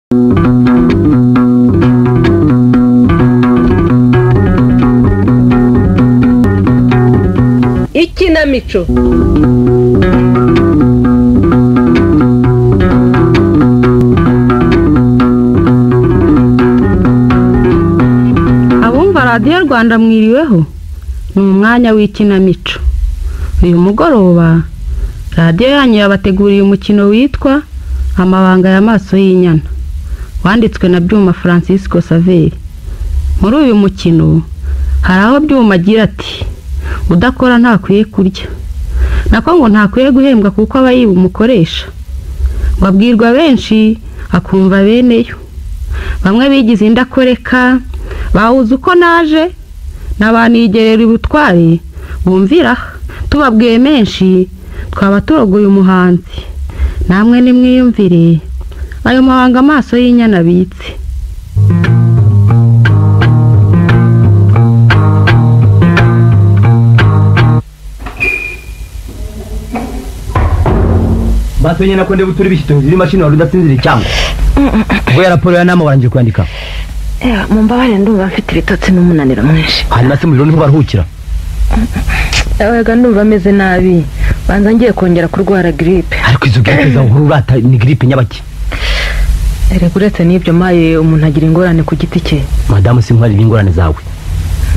Ikinamico. Abumva radiyo Rwanda mwiriweho, ni umwanya w'ikinamico. Uyu mugoroba radiyo yanyu yabateguriye umukino witwa Amabanga ya maso y'inyana, wanditswe na Byuma Francisco Saveri. Muri uyu mukino hari aho Byuma agira ati udakora ntakwiye kurya, nako ngo ntakwiye guhembwa kuko aba yiba umukoresha, ngo abwirwa benshi akumva beneyo. Bamwe bigize indakoreka bawuze uko naje n'abanigerera ubutware bumvira, tubabwiye menshi twaba turogoye umuhanzi. Namwe nimwiyumvire ayo mabanga amaso y'inyana abitse. Maso nyina ko ndebe turi bishyito ziri mashini wari udatsinzira cyangwa ngo ya raporo ya nama warangije kwandika. Mumbabare ndumva mfite ibitotsi n'umunaniro mwinshi. Hanyuma se muriro niho baruhukira. Ega ndumva ameze nabi, banza ngiye kongera kurwara grippe. Ariko izo grippe za uhuru rata ni grippe nyabaki. Uretse n'ibyo maye umuntu agira ingorane ku giti cye. Madamu Simwari n'ingorane zawe,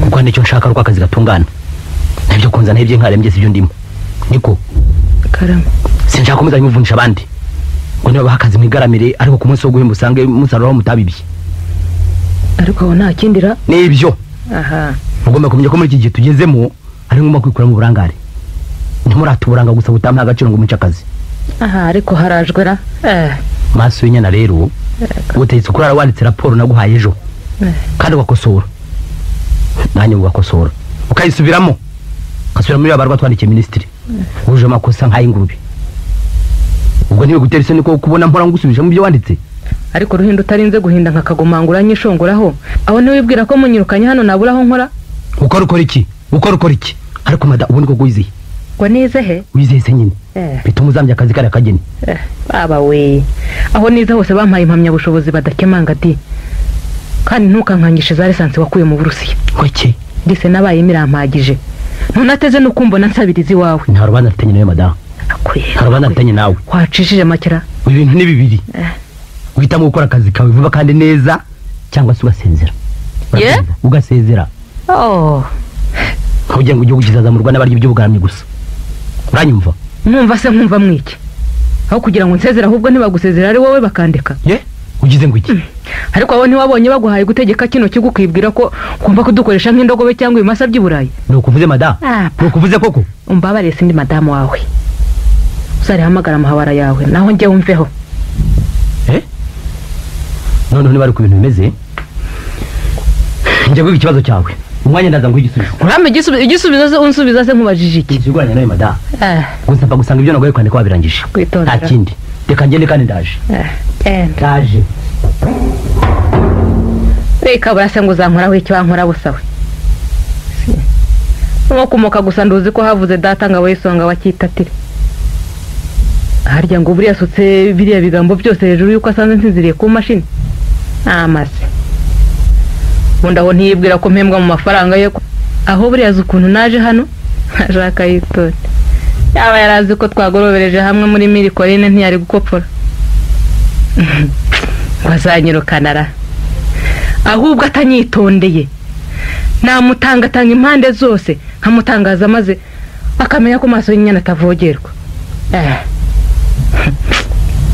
kuko nicyo nshaka rwa akazi gatungana. Nabyo kunza n'ibyo nkarembye sibyo ndimo. Niko karama sinshaka komeza nyivunisha abandi ngo niba bahakaze mwigaramire, ariko ku munsi wo guhemba usange musaruro mutabibye. Ariko aho nta kindira n'ibyo. Aha, ugomba kumenya ko muri iki gihe tugezemo ari ngomba kwikura mu burangare. Ntimuratuburanga gusa butampa agaciro ngo muce akazi. Aha, ariko harajwe ra maso y'inyana rero utegetse kurara wanditse raporo naguhaye ejo kandi ugakosora, nanjye ugakosora ukayisubiramo, kasubira muri abarwa twandikiye ministry uje makosa nk'ay'ingurube. Ubwo niwe gutera isoni ko kubona mpora ngusubije mu byo wanditse. Ariko ruhinda utarinze guhinda nkakagomangura nyishonguraho, aho ni wibwira ko munyirukanye hano naburaho nkora. Ukora iki? Ariko mada ubundi ko guyiziye ngo nize he? Wizeye se nyine bituma uzambya akazi kare kageni. Baba we, aho nize hose bampaye impamya bushobozi badakemanga di, kandi ntukankangishe za lisansi wakuye mu Burusiya. Weke dise nabaye mirampagije, ntunateze no kumbona nsabirizi wawe. Nta rubanza mfitanye nawe madamu. Nta rubanza mfitanye nawe. Wacishije makira ibintu ni bibiri. Uhitamo gukora akazi kawe vuba kandi neza, cyangwa se ugasezera. Ugasezera. Kugira ngo ujye gukizaza mu Rwanda barya iby'ubugaramye gusa. Uranyumva? Numva se nkumva mwiki, aho kugira ngo nsezera ahubwo ntibagusezera ari wowe bakandeka. Ugize ngo iki? Ariko abo ntiwabonye baguhaye gutegeka kino kigukibwira ko kumva kudukoresha nk'indogobe cyangwa ibimasa by'Iburayi. Nukuvuze madamu? Nukuvuze koko? Umbabare sindi madamu wawe. Uzari hamagara amahawara yawe naho njye wumveho. None bari ku bintu bimeze. Njye gwiga ikibazo cyawe. Umwanya ndaza ngo igisubizo. Urame igisubizo unsubiza se nkubajije iki? Iguranye nawe madamu. Gusa mpa gusanga ibyo nagoye kwandika wabirangije. Nta kindi. Reka ngende kandi ndaje. Ndaje. Reka barase ngo uzankoraho icyo wankora busawe. Nko kumoka gusa nduzi ko havuze data ngo wesonga wakitatire. Harya ngo buriya sutse biriya bigambo byose hejuru yuko asanze nsinziriye ku mashini. Amase. Bundaho ntiyibwira ko mpembwa mu mafaranga ye, aho buriya zukuntu naje hano ashaka yitone. Yaba yarazi ko twagorobereje hamwe muri mirikorine ntiyari gukopfora. Bazanyirukanara. Ahubwo atanyitondeye. Namutangatanga impande zose, nkamutangaza maze akamenya ko maso y'inyana atavogerwa.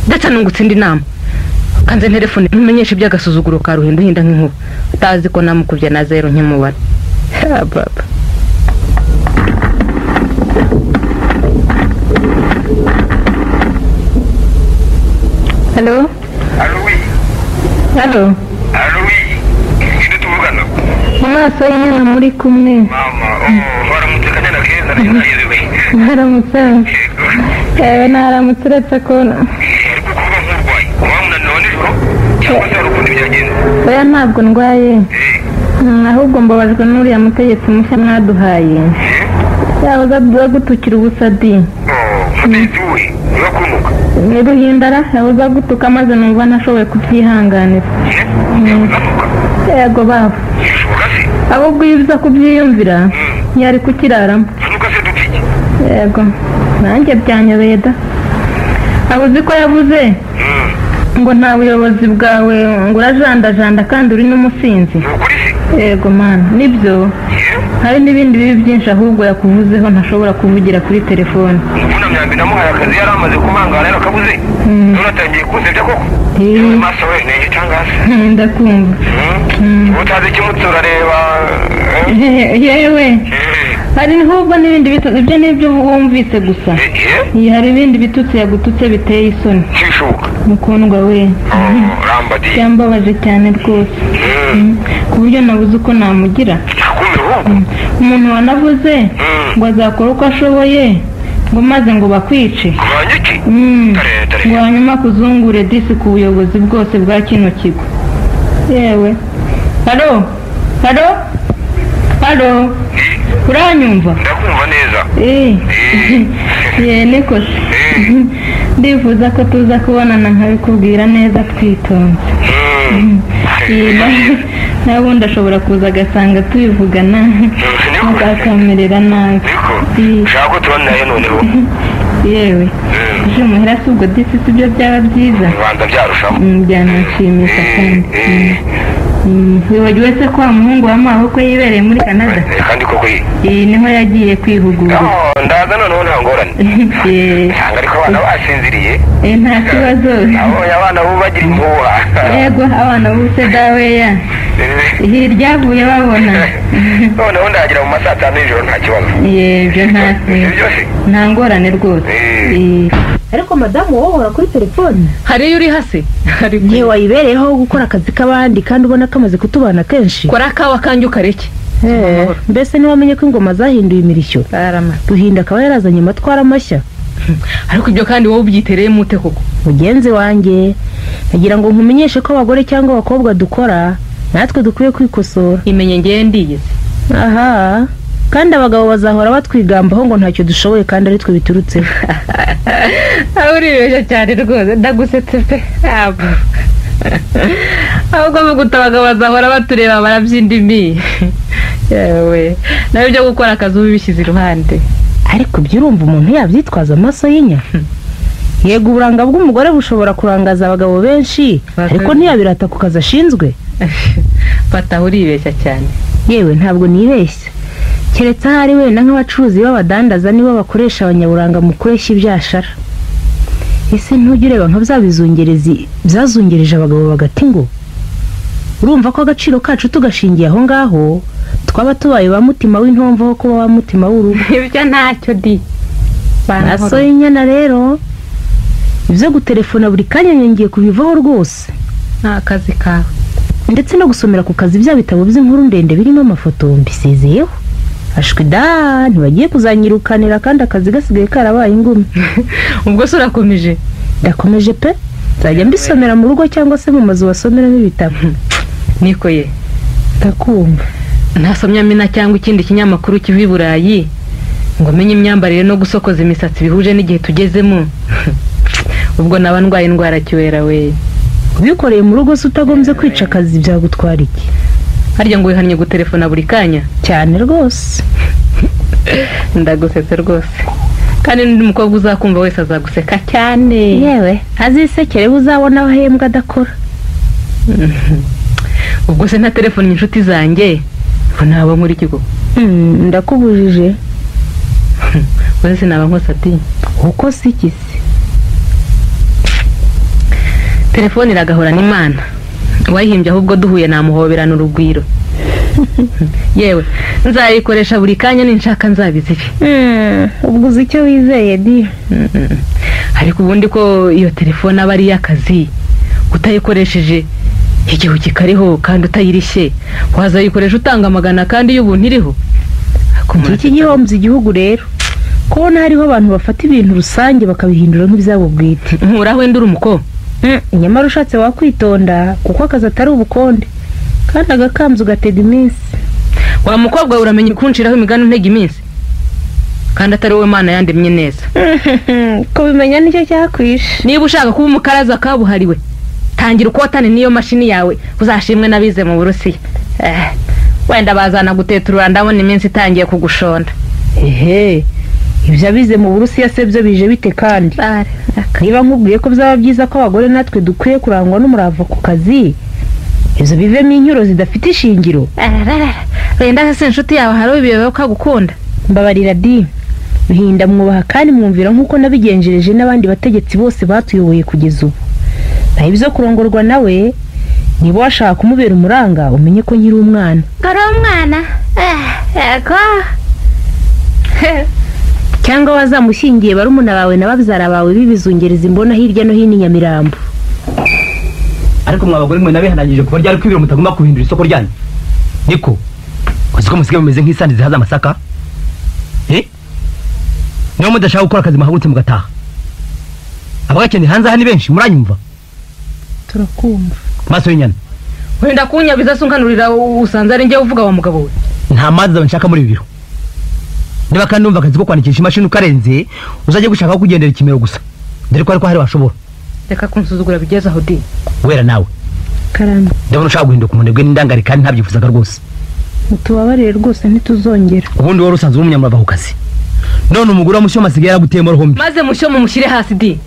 Ndetse nungutsinda inama. Kanze telefone ntumenyeshe ibyagasuzuguro ka ruhinda hinda nk'inkuba. Utazi ko namukubye na 0 nkimubara. Baba. Hello? Hello? Ini tuvugana. Maso y'inyana muri kumwe. Mama, waramutse kanyana keza nayiwe. Naramutse. Naramutse uretse ko oya ntabwo ndwaye, ahubwo mbabajwe n'uriya mutegetsi mushya mwaduhaye. Yahoza gutukira ubusadi. Mutegetsi we urakunuka. Niruhindara yabuza gutuka maze numva nashoboye kubyihanganira. Yego baba. Ahubwo iyo uza kubyiyumvira yari kukiraramo. Yego nanjye byanyobeye da. Abuzi ko yavuze ngo nta buyobozi bwawe ngo urajandajanda kandi uri n'umusinzi. Yego mana nibyo hari n'ibindi bibi byinshi ahubwo yakuvuzeho ntashobora kuvugira kuri telefone. Mbona myambi namuhaye akazi yari amaze kumangana rero kabuze none atangiye kunsebya koko maso we ni igitangaza. Ndakumva utazi ikimutsura reba yewe hari n'ubwo n'ibindi bitutsi ibyo nibyo wumvise gusa hari ibindi bitutsi yagututse biteye isoni kishuka mukundwa we rambadi cyambabaje cyane rwose ku buryo nabuze uko namugira. Umuntu wanavuze ngo azakora uko ashoboye ngo maze ngo bakwice ngo hanyuma kuzungure disi ku buyobozi bwose bwa kino kigo. Yewe halo uranyumva? Ndakumva neza. Niko ndifuza ko tuza kubonana nkabikubwira neza twitonze. Nabundi ashobora kuza agasanga tubivugana mukakamerera nabi. Ushaka ko tubonanayo noneho? Yewe uje muhera si ubwo disi si byo byaba byiza? Rwanda byarushamo. Byanashimisha kandi. Wibagiwe se ko wa muhungu w'amaboko yibereye muri Canada? Kandi koko niho yagiye kwihugura. Ndaza noneho nta ngorane. Sanga ariko abana basinziriye. Nta kibazo. Abana bo bagira impuha. Yego abana bose daweya. Hiryavuye babona. Noneho ndagira mu masaa 5 y'ijoro nta kibazo. Yego nta ngorane rwose. Ariko madamu wowe ora kuri telefone hari uri hasi ni wayibereyeho gukora akazi kabandi kandi ubona kamaze kutubana kenshi kora kawa kanjye ukareke. Mbese ni wamenye ko ingoma zahinduye imirishyo duhinda akaba yarazanye amatwara mashya. Ariko ibyo kandi wowe ubyitereye mute koko? Mugenzi wanjye agira ngo nkumenyeshe ko abagore cyangwa abakobwa dukora natwe dukwiye kwikosora. Imenye ngendiye. Aha kandi abagabo bazahora batwigambaho ngo ntacyo dushoboye kandi ari twe biturutseho. Uribeshya cyane rwose ndagusetse pe. Ahubwo muguta abagabo bazahora batureba barabyindimi. Yewe nawe byo gukora akazi ubishyize iruhande. Ariko byurumva umuntu yabyitwaza amaso y'inya. Yego uburanga bw'umugore bushobora kurangaza abagabo benshi ariko ntiyabirata ku kazi ashinzwe. Fata uribeshya cyane. Yewe ntabwo nibeshya. Keretse hari wenda nk'abacuruzi b'abadandaza nibo bakoresha abanyaburanga mu kureshya ibyashara. Ese ntugireba nka byabizungerezi byazungereje abagabo bagati ngo urumva ko agaciro kacu tugashingiye aho ngaho twaba tubaye ba mutima w'intomvo ho kuba wa mutima w'urugo. Ibyo ntacyo di maso y'inyana rero ibyo gutelefona buri kanya ngiye kubivaho rwose. Nta kazi kawe ndetse no gusomera ku kazi bya bitabo by'inkuru ndende birimo amafoto mbisezeyeho. Ashwida ntibagiye kuzanyirukanira kandi akazi gasigaye karabaye ingumi. Ubwo se urakomeje? Ndakomeje pe nzajya mbisomera mu rugo cyangwa se mu mazu basomeramo ibitabo. Niko ye ndakumva. Ntasomya mina cyangwa ikindi kinyamakuru kivi Burayi ngo menye imyambarire no gusokoza imisatsi bihuje n'igihe tugezemo. Ubwo naba ndwaye indwara kiwera we. Ubikoreye mu rugo se utagombye kwica akazi byagutwara iki? Harya ngo wihannye gutelefona buri kanya cyane rwose. Ndagusetse rwose kandi n'undi mukobwa uzakumva wese azaguseka cyane. Yewe azisekere uzabona ahembwa adakora. Ubwo se nta telefone inshuti zanjye bo nabo muri kigo. Ndakubujije. Wese naba nkosati uko sikisi. Telefone iragahora n'Imana. Wayihimbye ahubwo duhuye namuhoberana urugwiro. Yewe nzayikoresha buri kanya ninshaka nzabizibe. Ubwo uzi icyo wizeye di. Ariko ubundi ko iyo telefone aba ari y'akazi utayikoresheje igihe kikariho kandi utayirishye wazayikoresha utanga magana kandi y'ubuntu iriho. Iki gihomze igihugu rero kubona hariho abantu bafata ibintu rusange bakabihindura nk'ibyabo bwite. Nkura wenda uri umuko nyamara ushatse wakwitonda kuko akazi atari ubukonde kandi agakamzu gatega iminsi. Wa mukobwa uramenye kunshiraho imigano ntega iminsi. kandi atari wowe Mana yandemye neza. Kubimenya nicyo cyakwishe. Niba ushaka kuba umukaraza kabuhariwe tangira ukotane niyo mashini yawe uzashimwe nabize mu Burusiya. Wenda bazana guteturura ndabona iminsi itangiye kugushonda. Ibyo abize mu Burusiya se byo bije bite kandi? Niba nkubwiye ko byaba byiza ko abagore natwe dukwiye kurangwa n'umurava ku kazi, ibyo bivemo inyuro zidafite ishingiro. Wenda se inshuti yawe hari ubiyobewe ko agukunda. Mbabarira di, Ruhinda mwubaha kandi mwumvira nk'uko nabigenjereje n'abandi bategetsi bose batuyoboye kugeza ubu. Naho ibyo kurongorwa nawe, niba washaka kumubera umuranga umenye ko nkiri umwana. Ngari umwana? Yego. Cyangwa wazamushyingiye barumuna bawe na babyara bawe bibizungereza imbona hirya no hino Nyamirambo. Ariko mwabagore mwe nabihanangije kuba ryari kwibira mutagomba kuhindura isoko ryanyu. Niko uziko musige mumeze nk'isandi zihaza amasaka. Niyo mudashaka gukora akazi mahagutse mugataha. Abagakene hanze aha ni benshi muranyumva. Turakumva. Maso y'inyana. Wenda kunyabiza sunkanurira usanze ari nge uvuga wa mugabo we. Nta mazi nshaka muri bibiro. Niba kandi umva akazi ko kwandikisha imashini ukarenze uzaje gushaka kugendera ikimero gusa. Dore ko ariko hari bashobora. Reka kunsuzugura bigeza aho di. Wera nawe. Karamba. Ndabona ushaka guhinduka umunebwe n'indangari kandi ntabyifuzaga rwose. Mutubabarire rwose ntituzongera. Ubundi wari usanzwe umunyamurava ku kazi. None umugura musyo masigaye yaraguteyemo rohombi. Maze musyo mumushyire hasi di.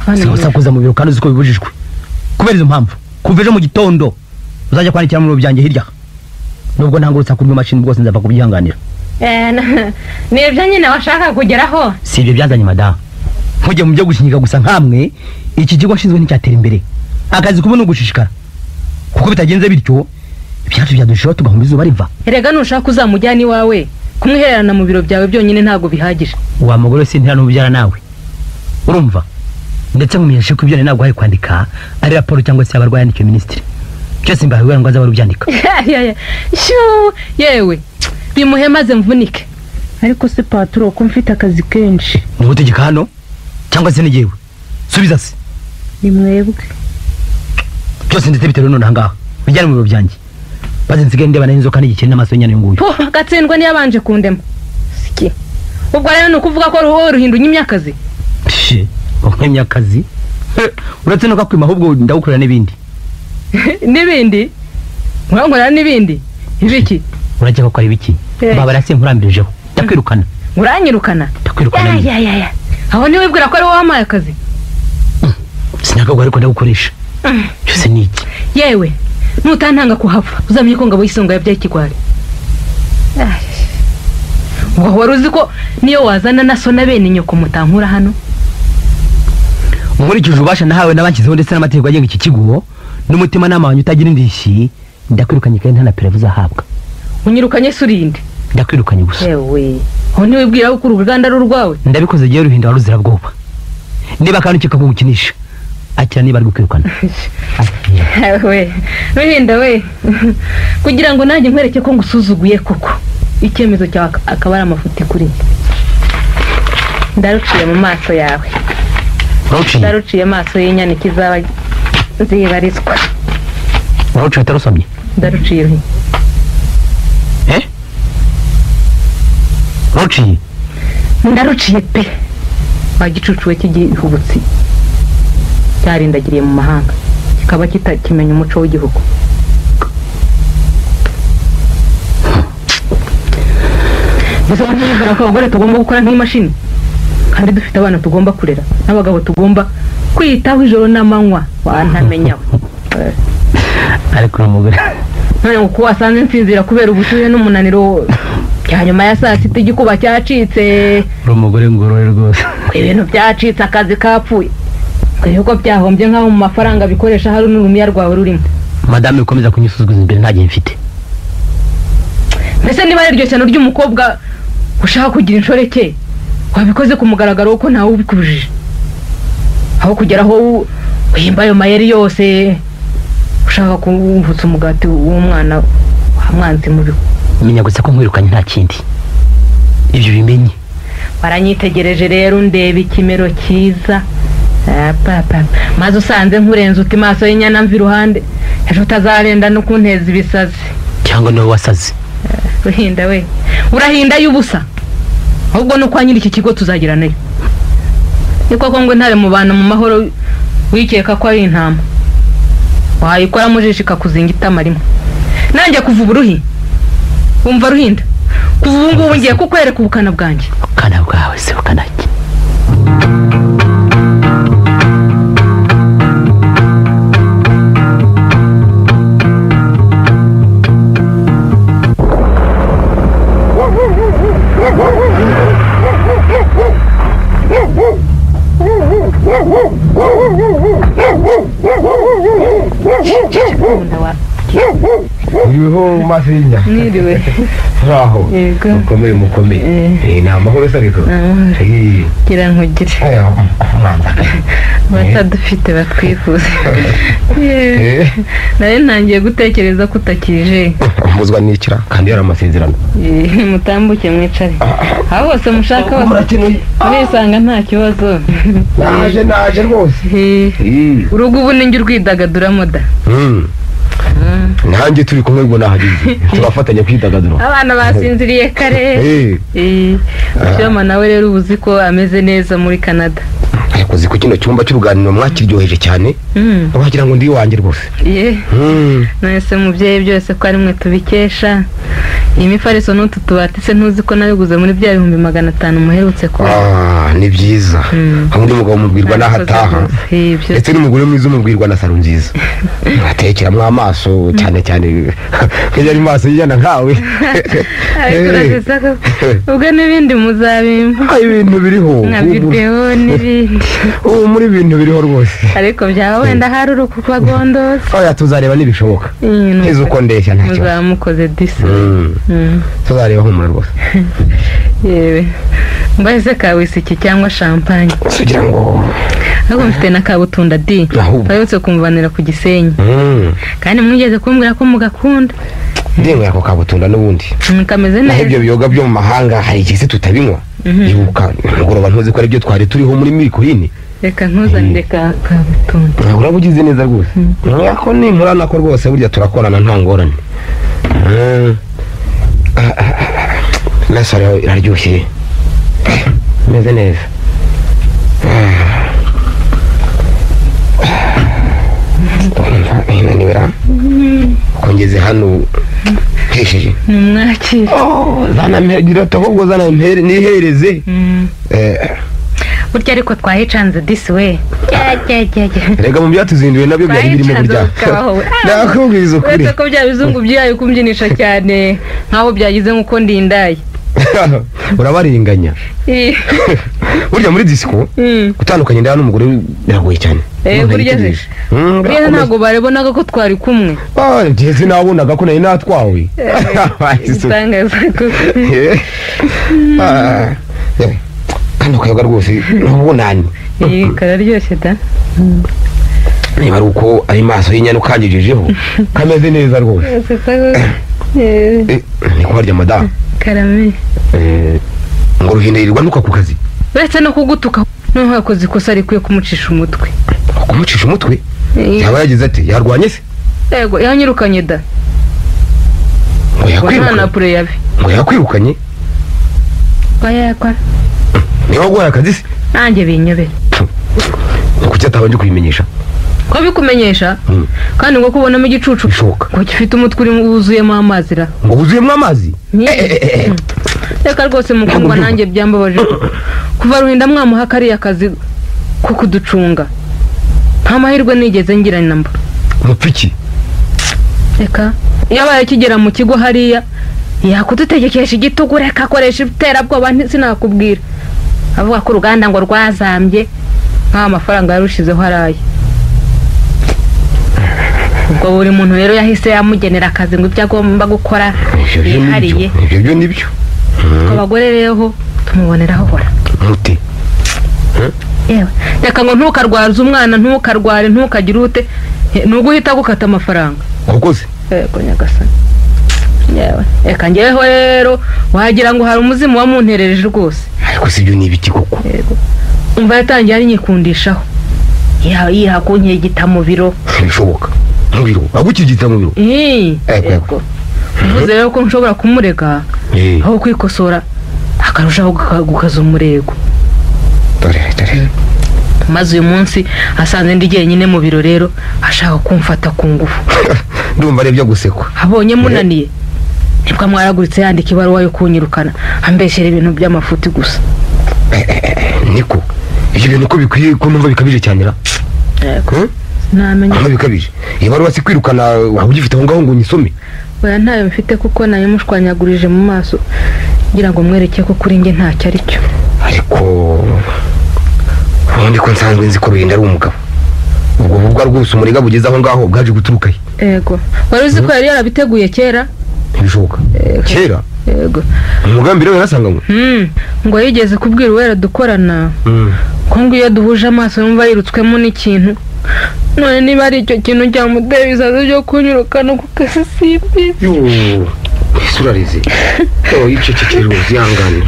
Sasa kuza mu biro kandi uziko bibujijwe. Kubera izo mpamvu kuva ejo mu gitondo uzajya kwandikira mu biro byanjye hirya. Nubwo ntangurutsa kuri machine bwose nzava kubyihanganira. Nibyo nyine washaka kugeraho. Si ibyo byazanye madam. Ntujye mu byo gushinga gusa nkamwe iki kigo nshinzwe n'icyatera imbere. Akazi kubona ugushishikara. Kuko bitagenze bityo ibyacu byadushaho tugahumba izuba riva. Erega nushaka uzamujyana iwawe kumwihererana mu biro byawe byonyine ntago bihagije. Wa mugore sintira n'ubyara nawe. Urumva? Ndetse mumenyeshe ko ibyo ntabwo hari kwandika ari raporo cyangwa se abarwaye n'icyo ministry. Cyose mbahiwe ngo azaba rubyandika. Yewe bimuhe maze mvunike. Ariko se patro ko mfite akazi kenshi. Ni utegeka hano cyangwa se nigewe. Subiza se. Ni mwebwe. Cyose ndetse bitero none hangaha. Bijyane mu biro byanjye. Baze nsigaye ndeba n'inzoka n'igikene n'amaso y'inyana y'unguyu. Gatsindwa niyo abanje kundema. Siki. Ubwo rero nukuvuga ko ruho ruhindunya imyakazi. Imyakazi. Uretse no kakwima ahubwo ndagukorera n'ibindi. N'ibindi? Murangora n'ibindi. Ibiki? Urajya ko ari biki? Baba rase nkurambirijeho. Ndakwirukana. Uranyirukana? Ndakwirukana. Ya. Aho ni wibwira ko ari wowe wamaye akazi. Sinakagwa ariko ndagukoresha. Cyose niki? Yewe, nutantanga kuhava. Uzamenye ko ngabo y'isonga yabyaye ikigwari. Ngo wari uzi ko niyo wazana na so na bene nyoko mutankura hano. Nkurikije ubasha nahawe n'abankizeho ndetse n'amategeko agenga iki kigo n'umutima n'amahanya utagira indishyi ndakwirukanye kandi nta pereve uzahabwa. Unyirukanye surinde. Ndakwirukanye gusa. Yewe, aho ni wibwira ko uruganda rurwawe. Ndabikoze giye Ruhinda waruzira bwoba. Niba kandi ukeka kugukinisha akira niba ari gukwirukana. We, Ruhinda we. Kugira ngo nanjye nkwereke ko ngusuzuguye koko. Icyemezo cyawe akaba ari amafuti kuri. Ndaruciye mu maso yawe. Ndaruciye maso y'inyana kizaba zibarizwa. Uruciye tarusomye. Ndaruciye. Ruciye. Ndaruciye pe. Bagicucuwe cy'igihubutsi. Cyarindagiriye mu mahanga. Kikaba kitakimenya umuco w'igihugu. Bizaba nibwira ko abagore tugomba gukora nk'imashini. Kandi dufite abana tugomba kurera. N'abagabo tugomba kwitaho ijoro n'amanywa. Wantamenya. Ariko umugore. None uko wasanze nsinzira kubera ubushuhe n'umunaniro. Cyanyuma ya saa sita igikuba cyacitse. Umugore ngorore rwose. Ibintu byacitse akazi kapfuye. Kuko byahombye nkaho mu mafaranga bikoresha hari n'urumiya rwawe rurimo. Madame ukomeza kunyusuzuguza imbere nta gihe mfite. Mbese niba ari iryo cyano ry'umukobwa ushaka kugira inshoreke wabikoze ku mugaragaro ko ntawe ubikubujije. Aho kugeraho uhimba ayo mayeri yose ushaka kumvutsa umugati w'umwana wamwanze mu bigo. Menya gusa ko nkwirukanye nta kindi. Ibyo bimenye. Waranyitegereje rero ndeba ikimero cyiza. Papa maze usanze nkurenze uti maso y'inyana mvi ruhande ejo utazarenda no kunteza ibisazi cyangwa no wasaze. Ruhinda we urahinda y'ubusa ahubwo no kwa nyiri iki kigo tuzagiranayo niko ko ngo ntare mu bana mu mahoro wikeka ko ari intama wayikora mujisha ikakuzinga itama rimwe nanjye kuva uburuhi umva ruhinda kuva ubu ngubu ngiye kukwereka ubukana bwanjye ubukana bwawe se bukanaki uriho masinya niriwe raho yego mukomeye ni amahoro se ariko gira nkugire batadufite batwifuza nawe ntangiye gutekereza ko utakije mbuzwa n'ikira kandi yari amasezerano mutambuke mwicare aho hose mushaka murisanga nta kibazo naje rwose urugo ubu ninjye urwidagaduramo da nanjye turi kumwe ngo nahageze turafatanya kwidagadura abana basinziriye kare Shema nawe rero ubuzi ko ameze neza muri Canada ariko ziko kino cyumba cy'uruganiro mwakiryoheje cyane wagira ngo ndi wanjye rwose nese mubyeyi byose ko ari mwe tubikesha iyi mifariso n'utu tubati se ntuzi ko nabiguze muri bya 500 muherutse ko ni byiza undi mugabo mubwirwa n'ahataha ndetse n'umugore mwiza umubwirwa na saro nziza atekeramo amaso cyane cyane kujya ari maso yijana nkawe ubwo n'ibindi muzabimpa ibintu biriho nka video n'ibindi muri ibintu biriho rwose ariko byaba wenda hari urukubagondoza tuzareba nibishoboka nkizo uko ndeshya ntacyo muzamukoze disi tuzareba humura rwose yewe mbaze ka whisky cyangwa champagne kugira ngo ahubwo mfite na kabutunda di bayotse kumvanira ku Gisenyi kandi mwigeze kumbwira ko mugakunda ndemwe ako kabutunda n'ubundi kameze neza ibyo biyoga byo mu mahanga hari ikisi tutabinywa ibuka ngoroba ntuzi ko ari byo twari turiho muri Mirikoyini reka ntuzanire ka kabutunda urabugize neza rwose nako ni murana ko rwose burya turakorana nta ngorane nasara iraryoshye meze neza nibera kongeze hano hesheje numwakira zana mpegira ahubwo zana mpere nihereze burya ariko twahicanze disi we rega mu byatuzinduye nabyo byari birimo burya nakubwiza ukuri uretse ko bya bizungu byayo kumbyinishya cyane nkaho byagize nk'uko ndindaye urabaringanya burya muri disco gutandukanye ndana n'umugore biragoye cyane burya ntabwo barebonaga ko twari kumwe ngeze nabonaga ko nari natwawe itangaza ko kano kayoga rwose n'ubunani kararyoshye da niba ari uko ari maso y'inyana ukangejejeho kameze neza rwose ni ko harya madamu karame ngo ruhindirirwa nuka ku kazi uretse no kugutuka noneho yakoze ikosa rikwiye kumucisha umutwe kumucisha umutwe yaba yagize ati yarwanye se yego yanyirukanye da ngo yakwirukanye yakwa niba waguhaye akazi se nanjye binyobera kuki atabanje kubimenyesha ko bikumenyesha kandi ngo kubonamo igicucu bishoboka ngo gifite umutwe wuzuyemo amazi ra ngo wuzuyemo amazi reka rwose mukundwa nanjye byambabaje kuva Ruhinda mwamuha kariya kazi ko kuducunga nta mahirwe nigeze ngira namba mupfiki reka yabaye kigera mu kigo hariya yakudutegekesha igitugu reka akoresha iterabwoba sinakubwira avuga ko uruganda ngo rwazambye nta mafaranga yarushizeho haraye ubwo buri muntu rero yahise yamugenera akazi ngo ibyo agomba gukora yihariye ibyo nibyo abagore rero tumuboneraho hora mute yewe reka ngo ntukarwaze umwana ntukarware ntukagire ute nuguhita gukata amafaranga ukoze yego nyagasani yewe reka ngeho rero wagira ngo hari umuzimu wamunterereje rwose ariko sibyo ni ibiki koko yego umva yatangiye ari nyikundishaho yiha kunkegita mu biro bishoboka mu biro agukigita mu biro yego uvuze rero ko nshobora kumurega aho kwikosora akarushaho gukaza umurego. dore maze uyu munsi asanze ndi jyenyine mu biro rero ashaka kumfata ku ngufu. ndumva ari byo gusekwa. Abonye munaniye nibwo mwaraguritse yandika ibaruwa yo kunyirukana ambeshera ibintu by'amafuti gusa. Niko ibyo bintu ko bikwiye ko numva bikabije cyane ra. Namenye aho bikabije. Ibaruwa si kwirukana waba ugifite aho ngaho ngo nyisome. Oya ntayo mfite kuko nayo mushwanyagurije mu maso ngira ngo mwereke ko kuri nge ntacyo ari cyo. Ariko ubundi ko nsanzwe nzi ko Ruhinda ari umugabo. Ubwo bubwa rwose umuriga bugeze aho ngaho bwaje guturuka he? Yego wari uzi ko yari yarabiteguye kera? Ntibishoboka. Kera? Yego umugambi rero yarasanganywe. ngo yigeze kubwira uwera dukorana ko ngo iyo duhuje amaso yumva yirutswemo n'ikintu. None niba ari icyo kintu cyamuteye ibisazi byo kunyirukana ku kasisimbi. Surarize. Icyo kikiri uzihangane.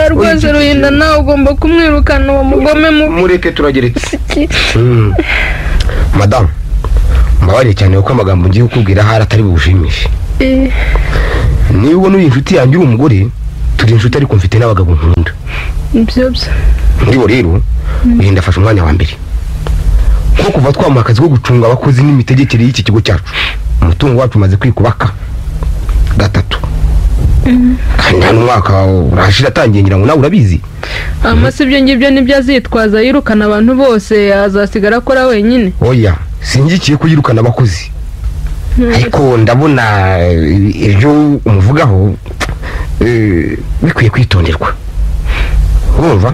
Rwose Ruhinda nawe ugomba kumwirukana uwo mugome mu. Mureke turageretse. Madame mbabarire cyane uko amagambo ngiye kukubwira hari atari bugushimishe. Niba ubona uri inshuti yanjye uri umugore turi inshuti ariko mfite n'abagabo nkunda. Ibyo Ndibo rero Ruhinda afashe umwanya wa mbere. Kuko kuva twamuha akazi ko gucunga abakozi n'imitegekere y'iki kigo cyacu umutungo wacu umaze kwikubaka gatatu. Kandi hano umwaka urashira atangiye ngira ngo nawe urabizi. Amase ibyo ngibyo nibyo azitwaza yirukana abantu bose azasigara akora wenyine. Oya singikiye kuyirukana abakozi. Ariko ndabona ibyo umuvugaho bikwiye kwitonderwa. Urumva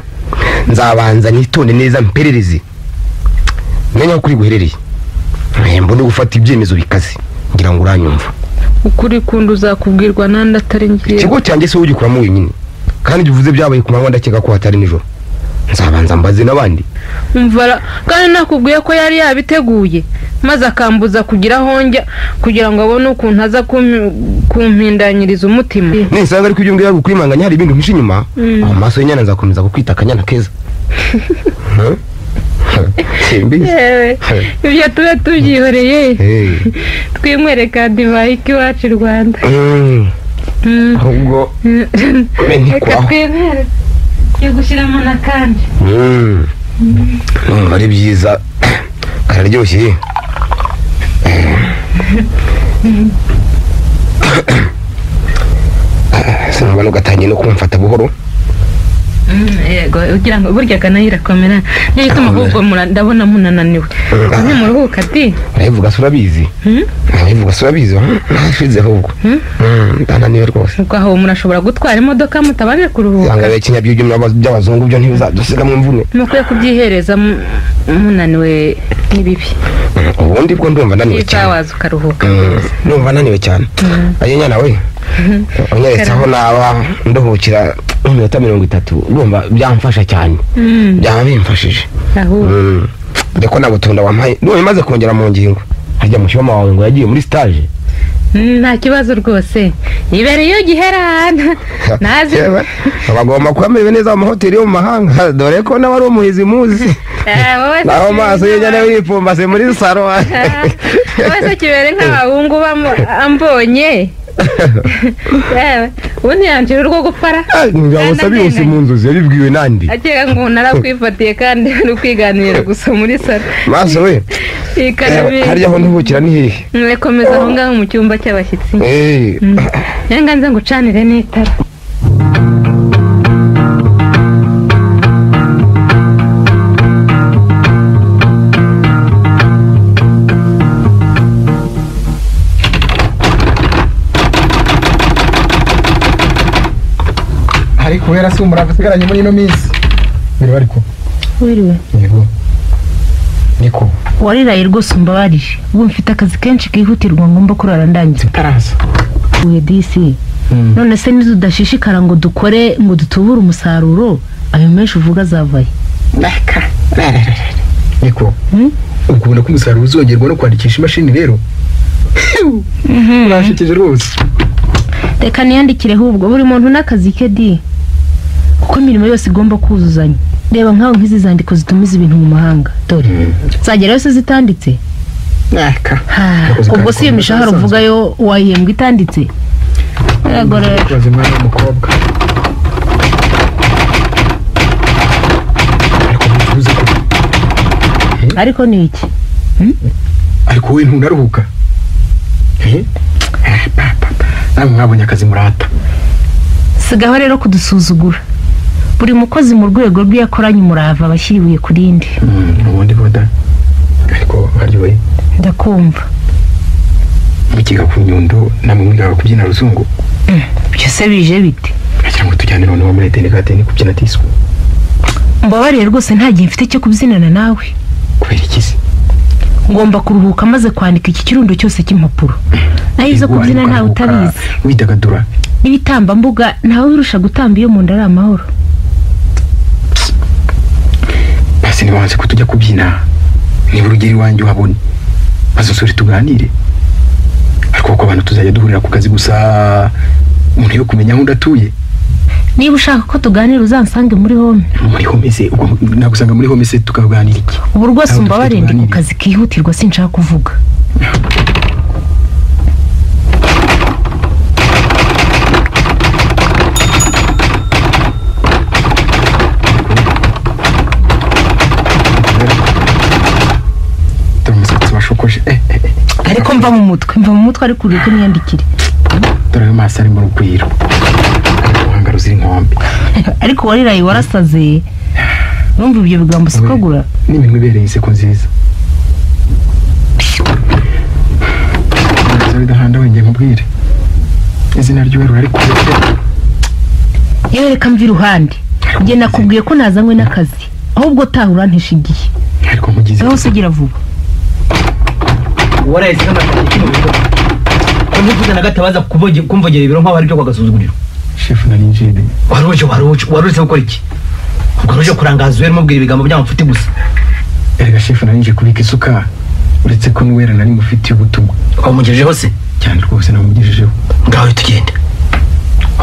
nzabanza nitonde neza mperereze menya kuri guherereye. Mbone gufata ibyemezo bikaze ngira ngo uranyumva. Ukuri kundu uzakubwirwa nanda atari ngiye. Ikigo cyanjye se ugikuramo wenyine kandi uvuze byabaye ku manywa ndakeka ko hatari nijoro. Nzabanza mbaze nabandi. Umvara kandi nakubwiye ko yari yabiteguye maze akambuza kugira honjya kugira ngo abone ukuntu aza kumpindanyiriza umutima. Nisanga ari kwibyo ngiye gukwimanganya hari ibintu bishinyuma amaso y'inyana nzakomeza kukwita akanyana keza. Ibyo tube tubyihoreye twimwereka divayi k'iwacu Rwanda. Ahubwo reka twemere yo gushyiramo n'akandi. Numva ari byiza kararyoshye. Sinumva nugatangiye no kumfata buhoro. Yego ugira ngo burya kanayira komera niyo ituma ahubwo ndabona munananiwe. Ni mu ruhuka ati urabivuga surabizi. Urabivuga surabizi nashize ahubwo. Ndananiwe rwose. Ubwo aho murashobora gutwara imodoka mutabanje kuruhuka. Yanga bekinyabyo by'abazungu byo ntibizadusiga mu mvune. Mukwiye kubyihereza munaniwe n'ibibi. Ubundi bwo ndumva naniwe cyane. Waza ukaruhuka. Ndumva naniwe cyane. Ayenya nawe. Onyeretsaho naba ndohukira iminota 30 urumva byamfasha cyane. Byaba bimfashije. Ndeko nagutunda wampaye none maze kongera mu ngingo hajya mu cyoma wawe ngo yagiye muri stage. Nta kibazo rwose ibere yo giherana nazi abagomba kwamera neza mu hoteli yo mu mahanga dore ko nabari umuhizi muzi. Naho maso yenyane wipfumbase muri saro. Wese kibere nk'abahungu ambonye. Ubundi yanjye urwo gupara ngabusabi yose mu nzozi yabibwiwe nandi akeka ngo narakwifatiye kandi no kwiganira gusa muri saro. Maso we harya ho ntubukira ni hehe? Mwekomeza aho ngaho mu cyumba cy'abashyitsi. Yanga nze ngucanire n'itara. Kubera se umurava sigaranye muri ino minsi. Biri ariko. Wiriwe. Yego. Niko. Wariraye rwose umbabarije. Ubu mfite akazi kenshi kihutirwa ngomba kurara ndangiza. Taraza. Uye DC. None se nizo udashishikara ngo dukore ngo dutubure umusaruro ayo menshi uvuga zavaye. Naka. Niko. Ukubona ko umusaruro uzongerwa no kwandikisha imashini rero. Urashikije rwose. Reka niyandikire hubwo buri muntu n'akazi ke di. Uko imirimo yose igomba kuzuzanya. Reba nkaho nk'izi zandiko zitumiza ibintu mu mahanga. Dore. Zagera yose zitanditse. Naka. Ubwo si imishahara uvuga yo wayembwa itanditse. Yego rero. Kwaze mwana w'umukobwa. ariko ni iki ariko wowe ntunaruhuka nawe mwabonye akazi murata sigaho rero kudusuzugura buri mukozi mu rwego rw'iyakoranye umurava abashyiriwe ku rindi ubundi boda ariko haryoye ndakumva mukiga ku nyundo namwe mwigaga kubyina ruzungu byose bije bite agira ngo tujyane noneho muri eteni kubyina disco mbabariye rwose nta gihe mfite cyo kubyinana nawe kubera iki se ngomba kuruhuka maze kwandika iki kirundo cyose cy'impapuro naho izo kubyina ntawe utabizi widagadura n'ibitambambuga ntawe wirusha gutamba iyo mu nda ari amahoro basi nibanze ko tujya kubyina niba urugero iwanjye uhabona maze usore tuganire ariko ko abantu tuzajya duhurira ku kazi gusa umuntu yo kumenya aho ndatuye niba ushaka ko tuganira uzansange muri home se nagusanga muri home se tukaganira iki ubu rwose umbabarire ndi ku kazi kihutirwa sinshaka kuvuga ariko mva mu mutwe ariko ureke niyandikire dore ayo maso ari mu rugwiro ubuhanga ruzira inkombe ariko wariraye warasaze numva ibyo bigambo sikogura n'iminwa ibereye iseko nziza bidahanda wengeye mubwire izina ry'uwerura ariko yewe reka mva iruhande njye nakubwiye ko nazanywe n'akazi ahubwo taha urantesha igihe ariko mugize hose ugira vuba warahise n'amashanyarazi kino bigo ko ntuvuze na gatabaza kumvogera ibiro nk'aho ari byo kwagasuzuguriro chef nari njide waruje gukora iki ubwo ruje kurangaza uwe mubwira ibigambo by'amafuti gusa erega chef nari nje kubika isuka uretse ko n'uwera nari mufitiye ubutumwa wamugejejeho se cyane rwose namugejejeho ngaho tugende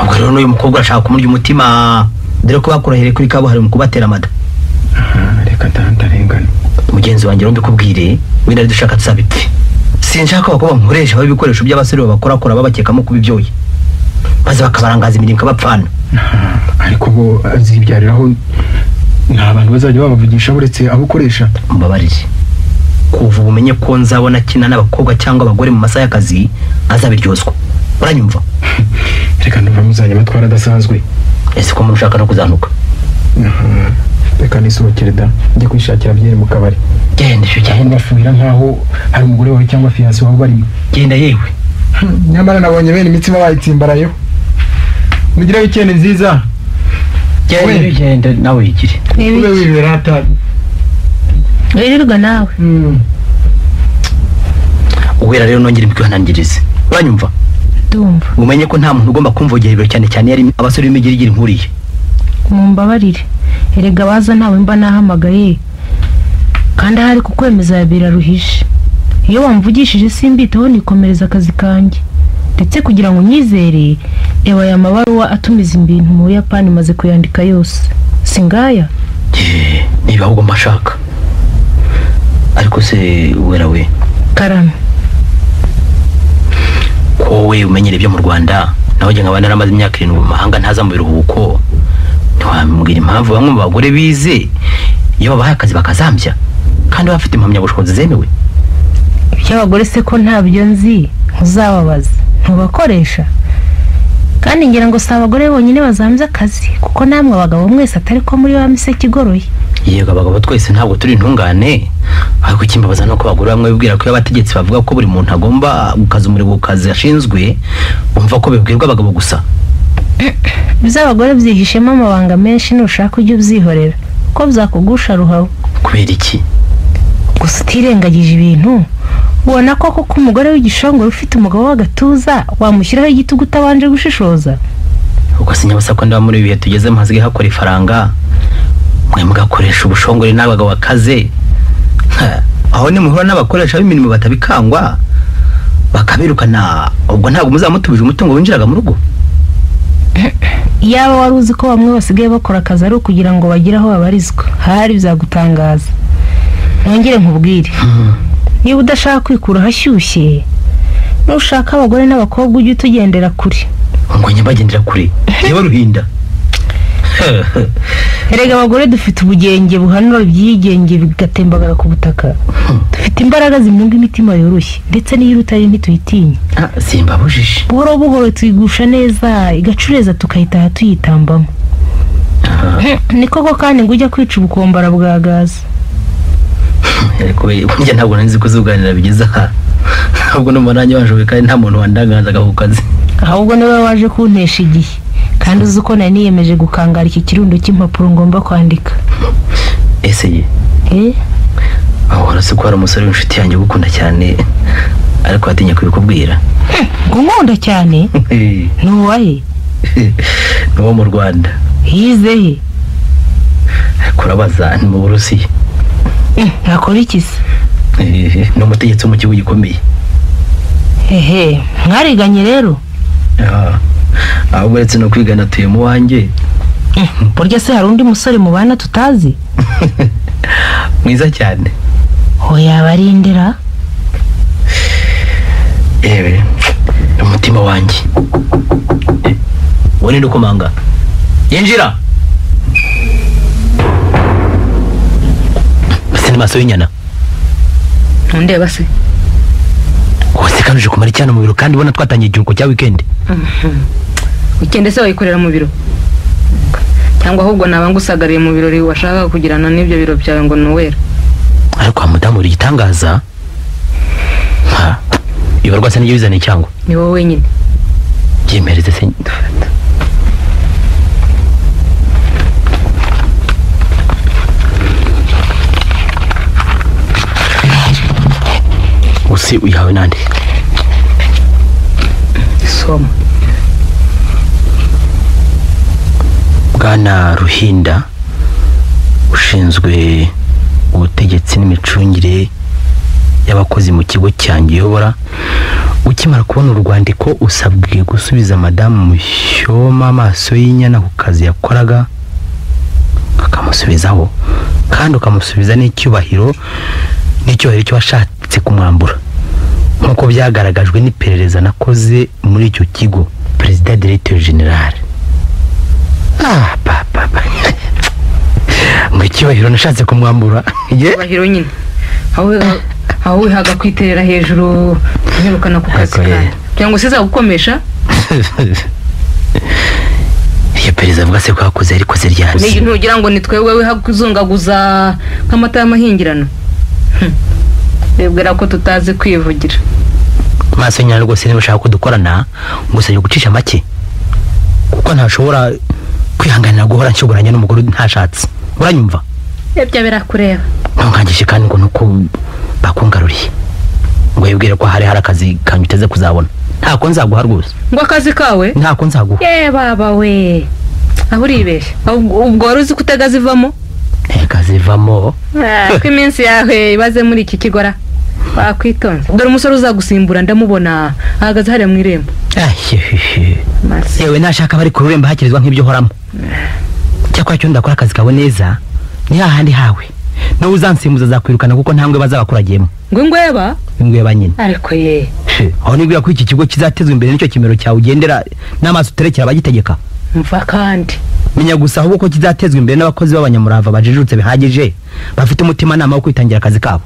ubwo rero n'uyu mukobwa ashaka kumurya umutima dore ko bakurahere kuri kabuhari mu kubatera amada reka ntarengana mugenzi wanjye rombe kubwire wenda dushaka tusabipfe sinshaka ko bankoresha aho ibikoresho by'abasore bakorakora babakekamo kubibyoye maze bakabarangaza imirimo bapfana ariko bo azibyariraho nta bantu bazajya babavugisha buretse abo ukoresha mbabarire kuva ubumenye ko nzabona kina n'abakobwa cyangwa abagore mu masaha y'akazi azabiryozwa uranyumva reka ndumva muzajya batwara adasanzwe ese ko mushaka no kuzanuka reka nisohokere da njye kwishakira byeri mu kabari genda cyo cyane bafuhira nkaho hari umugore wawe cyangwa fiancé wawe barimo genda yewe nyamara nabonye bene imitsima bayitsimbarayo mugira weekend nziza genda nawe yigire ube wibera ata wirirwa nawe uwera rero nongera imikwihanangirize uranyumva ndumva umenye ko nta muntu ugomba kumvogera ibiro cyane cyane yari abasore b'imigirigiri nkuriye mumbabarire erega baza ntawe mba nahamagaye kandi ahari kukwemeza yabera ruhishe iyo wamvugishije simbitaho nikomereza akazi kanjye ndetse kugira ngo nyizere reba aya mabaruwa atumiza ibintu mu Buyapani maze kuyandika yose singaya niba ahubwo mbashaka ariko se wera we karame wowe umenyere ibyo mu Rwanda naho nge nkaba naramaze imyaka 7 mu mahanga ntaza mu biruhuko ntiwambwira impamvu bamwe mu bagore bize iyo babahaye akazi bakazambya kandi bafite impamyabushobozi zemewe iby'abagore se ko ntabyo nzi uzababaza ntubakoresha kandi ngira ngo si abagore bonyine bazambya akazi kuko namwe abagabo mwese atari ko muri wa miseke igoroye yego abagabo twese ntabwo turi intungane ariko kimbabaza no ko abagore bamwe bibwira ko abategetsi bavuga ko buri muntu agomba gukaza umurimo kazi ashinzwe umva ko bibwirwa abagabo gusa by'abagore byihishemo amabanga menshi nushaka ujye ubyihorera ko byakugusha ruhawe kubera iki gusa utirengagije ibintu ubona ko koko umugore w'igishongoro ufite umugabo w'agatuza wamushyiraho igitugu utabanje gushishoza ubwo sinyabasa ko ndaba muri ibihe tugeze mpazige hakora ifaranga mwe mugakoresha ubushongore n'abagabo bakaze aho ni muhura n'abakoresha b'imirimo batabikangwa bakabirukana ubwo ntabwo muzamutubije umutungo winjiraga mu rugo yaba wari uzi ko bamwe basigaye bakora akazi ari ukugira ngo bagire aho babarizwa hari byagutangaza nongere nkubwire niba udashaka kwikura hashyushye nushaka abagore n'abakobwa ujye utugendera kure ngo njye mbagendera kure yewe ruhinda erega abagore dufite ubugenge buhanura byigenge bigatembagara ku butaka dufite imbaraga zimunga imitima yoroshye ndetse n'iyo utari ntituyitinya simbabujije buhoro buhoro tuyigusha neza igacureza tukayitaha tuyitambamo ni koko kandi ngo ujya kwica ubukombara bwagaza ariko burya ntabwo nzi kuzuganira bigeze aha ahubwo n'umunanya waje kandi nta muntu wandangaza gahukaze ahubwo niwe waje kuntesha igihe kandi uzi uko nari niyemeje gukangara iki kirundo cy'impapuro ngomba kwandika ese ye aho warase ko hari umusore w'inshuti yanjye gukunda cyane ariko atinya kubikubwira ngo nkunda cyane nuwahe nuwo mu Rwanda hize he kurabaza ni mu Burusiya nakora iki se ni umutegetsi wo mu gihugu gikomeye mwariganye rero ahubwo uretse no kwigana tuye mu wanjye burya se hari undi musore mubana tutazi mwiza cyane yabarindira yewe umutima wanjye wone ndukomanga yinjira base ni maso y'inyana ndeba se wose kanuje kumara cyane mu biro kandi ubona twatangiye igihugu cya weekend weekend se wayikorera mu biro cyangwa ahubwo nabanga usagariye mu birori washaka kugirana n'ibyo biro byawe ngo nuwera ariko amudamu uri gitangaza ibarwa se niyo bizane cyangwa ni wowe wenyine byemereze se dufata usi uyawe nande soma Bwana Ruhinda ushinzwe ubutegetsi n'imicungire y'abakozi mu kigo cyanjye yobora ukimara kubona urwandiko usabwe gusubiza madamu Mushyoma amaso y'inyana ku kazi yakoraga akamusubizaho kandi ukamusubiza n'icyubahiro cyo washatse kumwambura nkuko byagaragajwe n'iperereza nakoze muri icyo kigo Perezida Directeur General papa ngo icyubahiro nashatse kumwambura icyubahiro nyine aho wihaga kwiterera hejuru nyirukana ku kazi kawe cyangwa se zagukomesha iyo perezida avuga se ko yakoze ariko se ryanze ni ntugira ngo ni twebwe wihaga kuzungaguza nk'amata y'amahingirano bebwera ko tutazi kwivugira maso nyana rwose niba ushaka ko dukorana ngusabye gucisha make kuko ntashobora kwihanganira guhora nshyogoranya n'umugore ntashatse uranyumva ibyo birakureba ntungangishe kandi ngo nuko bakungaruriye ngo yibwire ko hari akazi kanyuteze kuzabona ntako nzaguha rwose ngo akazi kawe ntako nzaguha baba we aho uribeshya ubwo wari uzi kutega zivamo kazivamo ko iminsi yawe ibaze muri iki kigora wakwitonze dore umusore uzagusimbura ndamubona ahagaze hariya mu irembo yewe nashaka bari ku rurembo hakirizwa nk'ibyo horamo cyakora cyo ndakora akazi kawe neza ni hahandi hawe no uzansimbuza zakwirukana kuko ntambwe bazabakuragiyemo ngo ingweba nyine ariko aho nibwira ko iki kigo kizatezwa imbere nicyo kimero cyawe ugendera n'amaso uterekera abagitegeka mva kandi menya gusa ahubwo ko kizatezwa imbere n'abakozi b'abanyamurava bajijutse bihagije bafite umutima nama wo kwitangira akazi kabo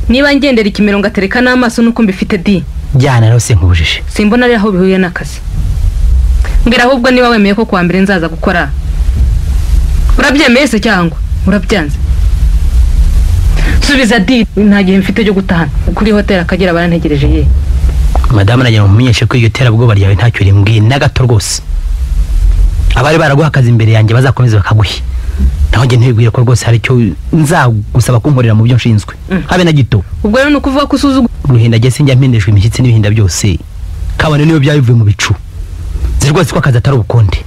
niba ngendera ikimero ngatereka n'amaso nuko mbifite di jyana rero sinkubujije simbona ari aho bihuye n'akazi mbwira ahubwo niba wemeye ko kwa mbere nzaza gukora urabyemeye se cyangwa urabyanze subiza di nta gihe mfite cyo gutahana kuri hoteli Akagera barantegereje madamu nagira ngo mumenyeshe ko iryo terabwoba ryawe ntacyo rimbwiye na gato rwose abari baraguha akazi imbere yanjye bazakomeza bakaguhi naho njye ntibwire ko rwose hari icyo nzagusaba kunkorera mu byo nshinzwe habe na gito ubwo rero nukuvuga ko usuzugura Ruhinda jye sinjya mpindeshwa imishyitsi n'ibihinda byose kabone niyo byabivuye mu bicu ziri rwose ko akazi atari ubukonde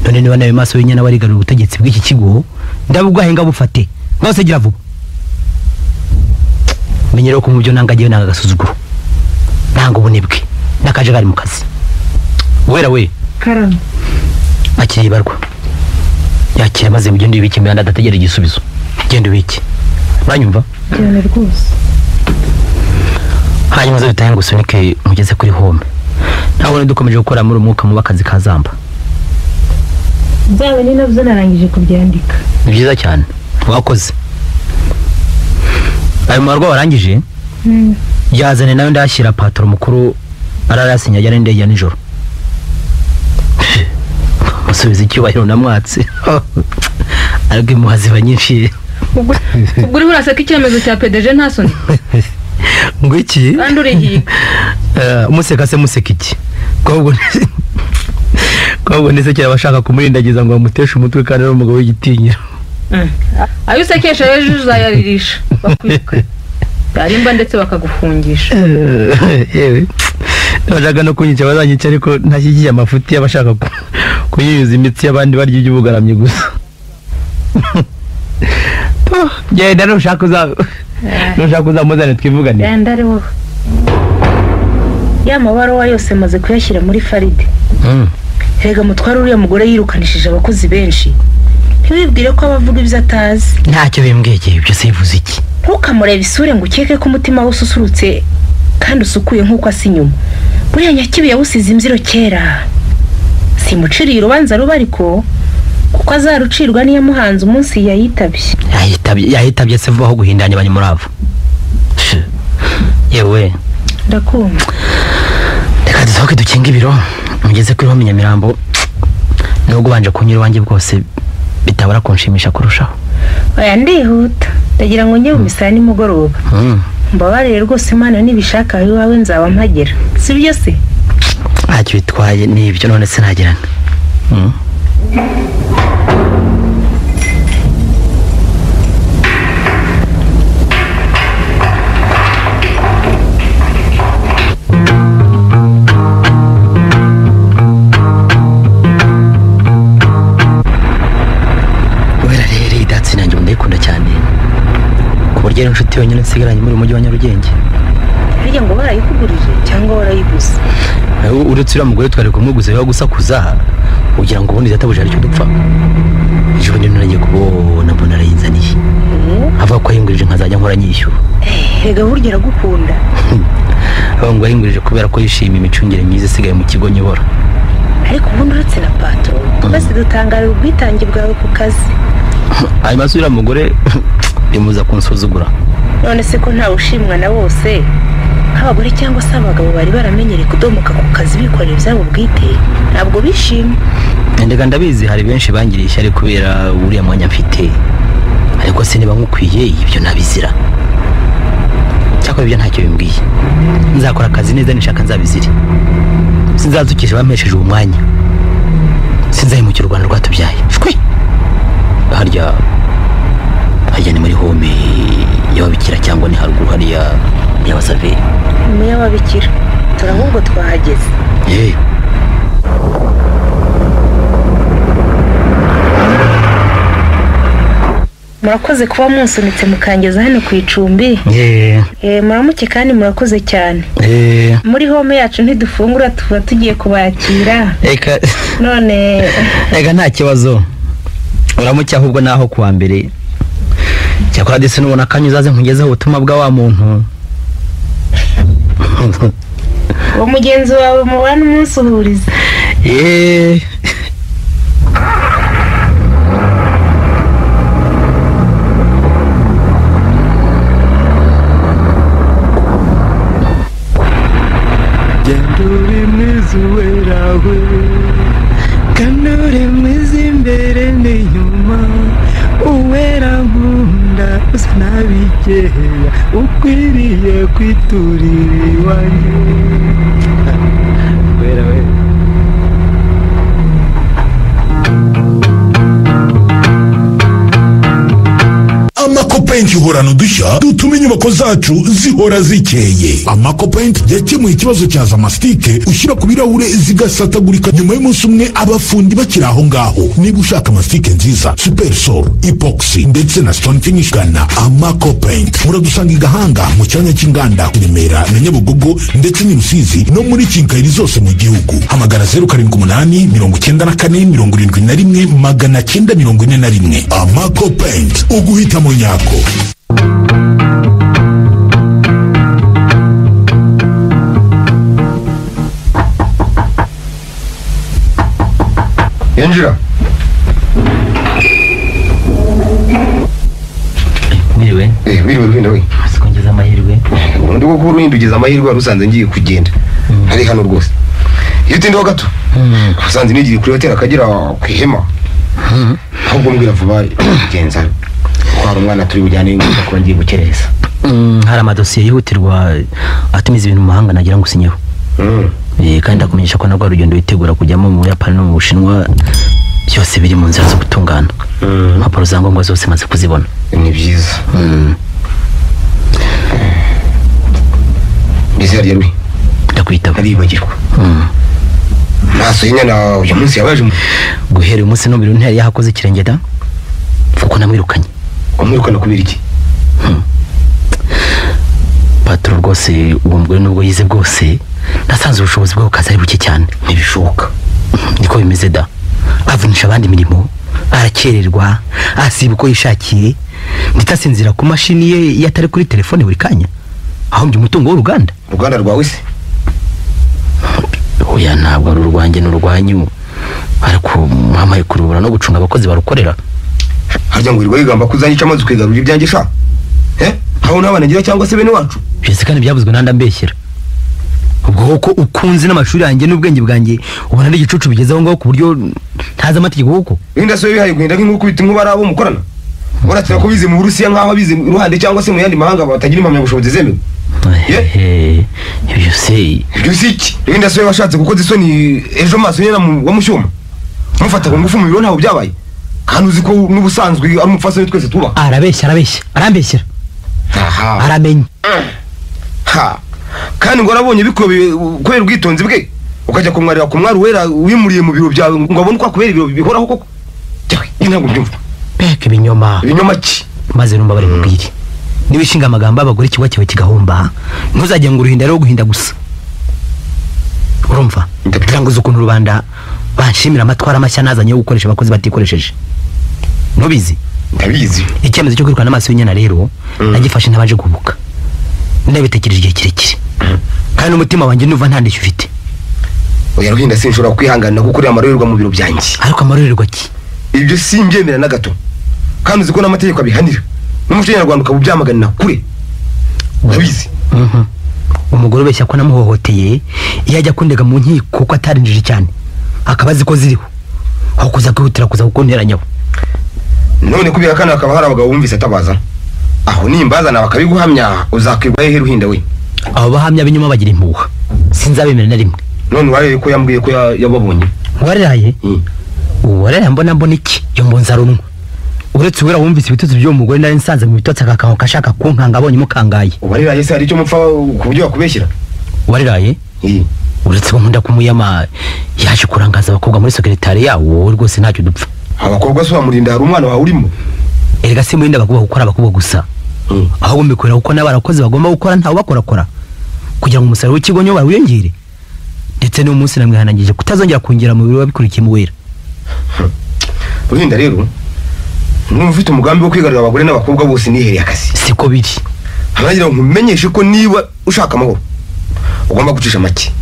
none niba nawe maso y'inyana warigarura ubutegetsi bw'iki kigo ndabugwahenga bufate mwose gira vuba menyero ko mu byo nangagiye nanga gasuzuguro nanga ubunebwe nakajagari mu kazi wera we karama akiri barwa yakira maze mugende ibiki mbanda adategera igisubizo gende ubiki uranyumva cyane rwose hanyuma zo bitaye ngusunike mugeze kuri home ntabone dukomeje gukora muri umwuka mu bakazi kazamba nzawe ni nabyo narangije kubyandika. Ni byiza cyane wakoze. Ayo marwa warangije yazane nawe ndashyira patro mukuru ararasinya ajya n'indege ya nijoro. Musubiza icyubahiro namwatse. Ariko imuhaziba nyinshi. Ubwo uri buraseka icyemezo cya PDG nta soni. Ngo iki? Kandi urihiga. Umuseka se museka iki? Kwabwo ndetse cyaba bashaka kumurindagiza ngo bamuteshe umutwe kandi ari umugabo w'igitinyiro. Ayo usekesha ejo uzayaririsha bakwiruka. Yarimba ndetse bakagufungisha. Yewe. Bajaga no kunyica bazanyica ariko ntashyigiye amafuti y'abashaka kunyuza imitsi y'abandi barya iby'ubugaramye gusa. Genda nushaka uzamuzane twivugane. Genda ari wowe. Ya mabaruwa yose maze kuyashyira muri Faride. Rega mutwara uriya mugore yirukanishije abakozi benshi. Ntibibwire ko abavuga ibyo atazi. Ntacyo bimbwegeye ibyo sivuze iki. Ntukamurebe isure ngo ukeke ko umutima we ususurutse kandi usukuye nk'uko asa inyuma. Buriya Nyakibi yawusize imbyiro kera. Simuciriye urubanza ruba ariko kuko azarucirwa niyo muhanze umunsi yahitabye se vuba aho guhindanya bani murava. Yewe ndakumva. Reka dusohoke dukinga ibiro mugeze kuri ho Nyamirambo. Nubwo banje kunyura wanjye bwose bitabara kunshimisha kurushaho. Oya ndihuta ndagira ngo njye umisana nimugoroba. Mbabarire rwose Imana nibishaka iwawe nzaba mpagera. Sibyo se? Ntacyo bitwaye nibyo none se nagirana. Burya inshuti yonyine nsigaranye muri umujyi wa Nyarugenge. Burya ngo barayikugurije cyangwa warayiguze? Uretse uriya mugore twari kumwuguze yo gusakuza kugira ngo ubundi databuje aricyo dupfa. Ejo nyine nagiye kubona mbona arayinzaniye. Ava ko yingurije nkazajya nkora nyishyura. Rega burya aragukunda. Aba ngo yingurije kubera ko yishimiye imicungire myiza isigaye mu kigo nyobora. Ariko ubundi uretse na patro basi dutangarira ubwitange bwawe ku kazi. Ayo masura mugore bimuza kunsuzugura. None se ko nta ushimwa na bose nk'abagore cyangwa se abagabo bari baramenyereye kudomoka ku kazi bikorera ibyabo bwite ntabwo bishimye. Ndega ndabizi hari benshi bangiriye ishyari kubera uriya mwanya mfite, ariko se niba nkukwiye ibyo nabizira. Cyakora ibyo ntacyo bimbwiye, nzakora akazi neza nishaka nzabizire. Sinzazukije bampesheje uwo mwanya, sinzahimukira u Rwanda rwatubyaye. Shwi harya ni muri home y'ababikira cyangwa ni haruguru hariya y'abasaveri? Mu y'ababikira turahubwo twahageze. Murakoze kuba munsunitse mukangeza hano ku icumbi. Muramuke kandi murakoze cyane. Muri home yacu ntidufungura tuba tugiye kubakira. None ega nta kibazo, uramuke ahubwo naho kuwa mbere. Cyakora dese nubona kanyuzaze nkugezeho ubutumwa bwa wa muntu. Uwo mugenzi wawe mubana umunsuhuriza. Genduri mwizuwerawe kanure mwizimbere n'inyuma uwera nkunda usa nabikeya ukwiriye kwiturira iwanjye. Wera we Amakopaint ihorana udushya dutuma inyubako zacu zihora zikeye. Amakopaint yakemuye ikibazo cya zamastike ushyira ku birahure zigasatagurika nyuma y'umunsi umwe abafundi bakiri aho ngaho. Niba ushaka amastike nziza Super Sol, Epoxy ndetse na Stone Finish gana Amakopaint. Muradusanga i Gahanga mu cyanya cy'inganda Remera na Nyabugogo ndetse n'i Rusizi no muri Kinkayiri zose mu gihugu. Hamagara 078 94 71 941. Amakopaint uguhitamo nyako. Injira. wiriwe wiriwe Ruhinda we sikongeza amahirwe undi ko kuri Ruhinda ugeze amahirwe warusanze ngiye kugenda hari hano rwose iyo utindeho gato usanze nigiri kuri hotel akagira kwihema ahubwo mbwira vuba genza kwa umwana turi bujyane n'uko ko ngiye gukereza hari amadosiye yihutirwa atumiza ibintu mu mahanga nagira ngo usinyeho kandi ndakumenyesha ko nabwo urugendo witegura kujyamo mu Buyapani no mu Bushinwa byose biri mu nzira zo gutungana impapuro za ngombwa zose maze kuzibona ni byiza bizarya rwi ndakwitaba aribagirwa maso y'inyana uyu munsi yabaje guhera umunsi no biro ntiyari yahakoze ikirenge da uko namwirukanye umwirukana kubira iki patro rwose uwo mugore nubwo yize bwose nasanze ubushobozi bwo kaza ari buke cyane ntibishoboka niko bimeze da avunisha abandi mirimo arakererwa asiba uko yishakiye nditasinzira ku mashini ye yatari kuri telefone buri kanya aho mbi umutungo w'uruganda rwawe se oya ntabwo ari urwanjye n'urwanyu ariko mama kurubura no gucunga abakozi barukorera harya ngo irwigamba kuzanyica amazi kwigarura ibyanjye sha aho nabana ngira cyangwa se bene wacu byose kandi byavuzwe nanda mbeshyira ubwo ko ukunze n'amashuri yanjye n'ubwenge bwanjye ubona ari igicucu bigezeho ngaho ku buryo ntaza amategeko kuko inda so bihaye guhinda nk'uko biti nk'uba arabo mukorana uratira ko bize mu Burusiya nkaho abize iruhande cyangwa se mu yandi mahanga batagira impamya bushobozi zemewe ibyo se iki inda so washatse kuko zisoni ejo maso nyina wa mushyuma mufata ku ngufu mu biro ntaho byabaye kandi uzi ko n'ubusanzwe ari umufasane twese tuba arambeshyira aramenye kandi ngo arabonye bikobeye kubera ubwitonzi bwe ukajya kumwarira ku mwari wera wimuriye mu biro byawe ngo abone uko akubera ibiro bihoraho koko ntabwo byumva beke ibinyoma ki maze numva bari mubwire nibishinga amagambo abagore kigwa cyawe kigahomba ntuzajye ngo uruhinda rero guhinda gusa urumva ndabiranguza ukuntu rubanda banshimira amatwara amashya nazanye gukoresha abakozi batikoresheje nubizi ndabizi icyemezo cyo kwirukana amaso y'inyana rero nagifashe ntabaje kubuka ndabitekereje igihe kirekire kandi umutima wanjye nuva ntandishye ufite oya Ruhinda sinshobora kwihangana kuko uri amarorerwa mu biro byanjye ariko amarorerwa ki ibyo simbyemera na gato kandi uziko n'amategeko abihanira n'umuco nyarwanda ukabubyamaganira kure ndabizi umugore ubeshya ko namuhohoteye iyo ajya kundega mu nkiko kuko atarinjije cyane akabazi ko ziriho aho kuza kwihutira kuza gukonteranyaho none kubera kana akaba hari abagabo bumvise atabaza aho nimbazana bakabiguhamya uzakwirwa hehe Ruhinda we abo bahamya binyuma bagira impuha sinzabemera na rimwe none wareye ko yambwiye ko yababonye wareraye wareraye mbona iki yo mbonza runwa uretse wera wumvise ibitutsi byo mugore nari nsanze mu bitotsi akakaho kashaka kunkanga abonye mukangaye wareraye se hari icyo mupfa ku buryo bakubeshyira wareraye uretse ko nkunda kumuyama yaje kurangaza abakobwa muri secretary yawo rwose ntacyo dupfa abakobwa so bamurinda hari umwana wawe urimo erega se murinda bakuba gukora abakobwa gusa aho gumbikorera uko n'abarakoze bagomba gukora ntawe bakorakora kugira ngo umusaruro w'ikigo nyo wiyongere ndetse no munsi namwihanangije kutazongera kongera mu biro babikurikiye mu wera Ruhinda rero numufite umugambi wo kwigarura abagore n'abakobwa bose nihereye akazi siko biri hanagira ngo umenyeshe ko niba ushaka amahoro ugomba gucisha make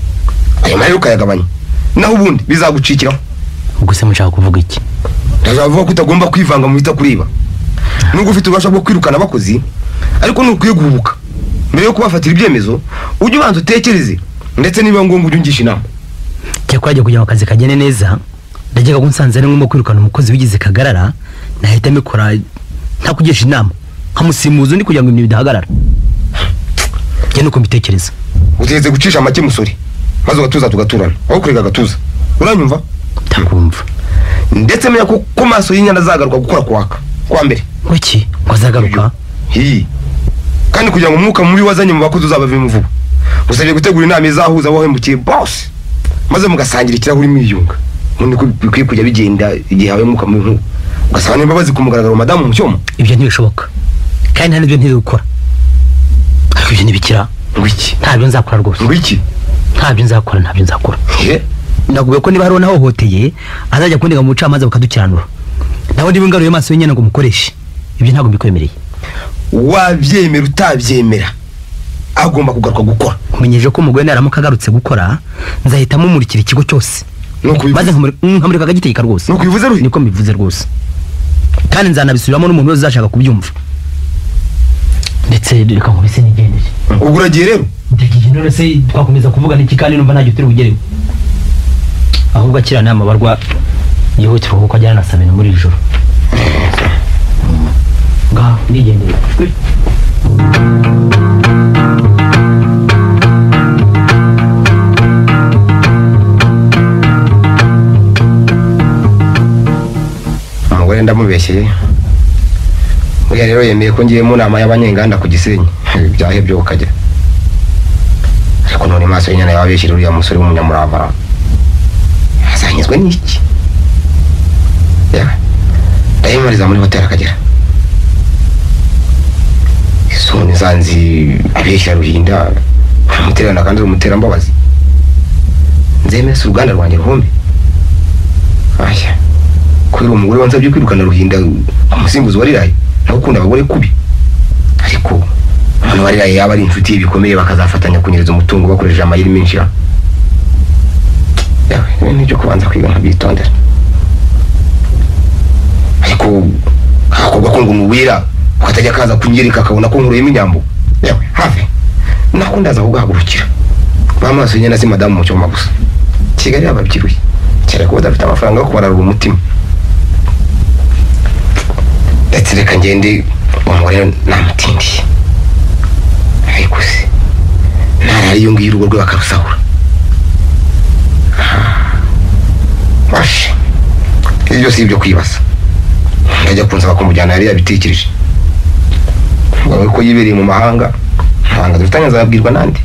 ayo mahero ukayagabanya naho ubundi bizagucikiraho ubwo se mushaka kuvuga iki ndazavuga ko utagomba kwivanga mu bita kuriba nubwo ufite ubasha bwo kwirukana abakozi ariko nukwiye guhubuka mbere yo kubafatira ibyemezo ujye ubanza utekereze ndetse niba ngombwa ujye ungisha inama cyakwaje kugira akazi kagene neza ndagega ko nsanze ari ngombwa kwirukana umukozi wigize kagarara nahita mikora nta kugisha inama nkamusimuza undi kugira ngo ibintu bidahagarara njye nuko mbitekereza utegeze gucisha make musore maze ugatuza tugaturana aho kurega gatuza uranyumva ndakumva ndetse menya ko maso y'inyana zagaruka gukora kwa mbere wiki wazagaruka kandi kugira ngo umwuka mubi wazanye mu bakozi uzabavemo vuba usabye gutegura inama izahuza wahembukiye boss maze mugasangira ikirahuri mwiyunga none ko bikwiye kujya bigenda igihe hawe mwuka mubi ugasaba n'imbabazi ku mugaragaro madamu Mushyoma ibyo ntibishoboka kandi nta n'ibyo ntibikora ariko ibyo ntibikira ngwiki ntabyo nzakora rwose ngwiki ntabyo nzakora ndaguye ko niba hariho nahohoteye azajya kundega mu bucamanza bakadukiranura naho niba ngaruye maso y'inyana ngo mukoreshe ibyo ntabwo mbikwemereye wabyemera utabyemera agomba kugaruka gukora umenyeje ko umugore naramuka agarutse gukora nzahita mumurikira ikigo cyose maze nkamurika akagitegeka rwose nuko bivuze niko mbivuze rwose kandi nzanabisubiramo n'umuntu wese uzashaka kubyumva ndetse reka nkubise nigendere. ubwo uragiye rero Ndigiye none se twakomeza kuvuga n'iki kandi numva nta gituri bugerewe. Ahubwo akira nama barwa yihutira kuko ajyana na Sabine muri ijoro. Nga nigendere. Umugore ndamubeshyeye. Uya rero yemeye ko ngiye mu nama y'abanyenganda ku Gisenyi. Byahebye ukajya. Ariko none maso y'inyana yabeshyira uriya musore w'umunyamurava. Azanyizwe n'iki? Ya. Ndayimariza muri hotel akagera. Isoni zanzi abeshyira Ruhinda. Umuterana kandi umutera mbabazi. Nzemese uruganda rwanjye ruhombe. Aya. Kuri umugore wansabye kwirukana Ruhinda umusimbuzi wariraye nakukunda abagore kubi. Ariko hano wariraye yaba ari inshuti bikomeye bakazafatanya kunyereza umutungo bakoresheje amayiri menshi. Yawe n'ibyo kubanza kwiga nkabitondera. Ariko hakorwa ko ngo nuwira ukatajya kaza kunyereka akabona ko nkuruyemo inyambo. Yawe hafi nakundaza kugahagurukira. Bamaso nyene si madamu mu cyoma gusa. Kigali ababyiruye. Cyane ko badafite amafaranga yo kubararura umutima. Ndetse reka ngende umugore namutindiye. Ariko se ntari yo ngiye urugo rwe bakarusahura. Bashe ibyo si ibyo kwibasa. Ndajya kunsaba kumujyana yari yabitekereje. Ngo ko yibereye mu mahanga hanga dufitanye zabwirwa nande.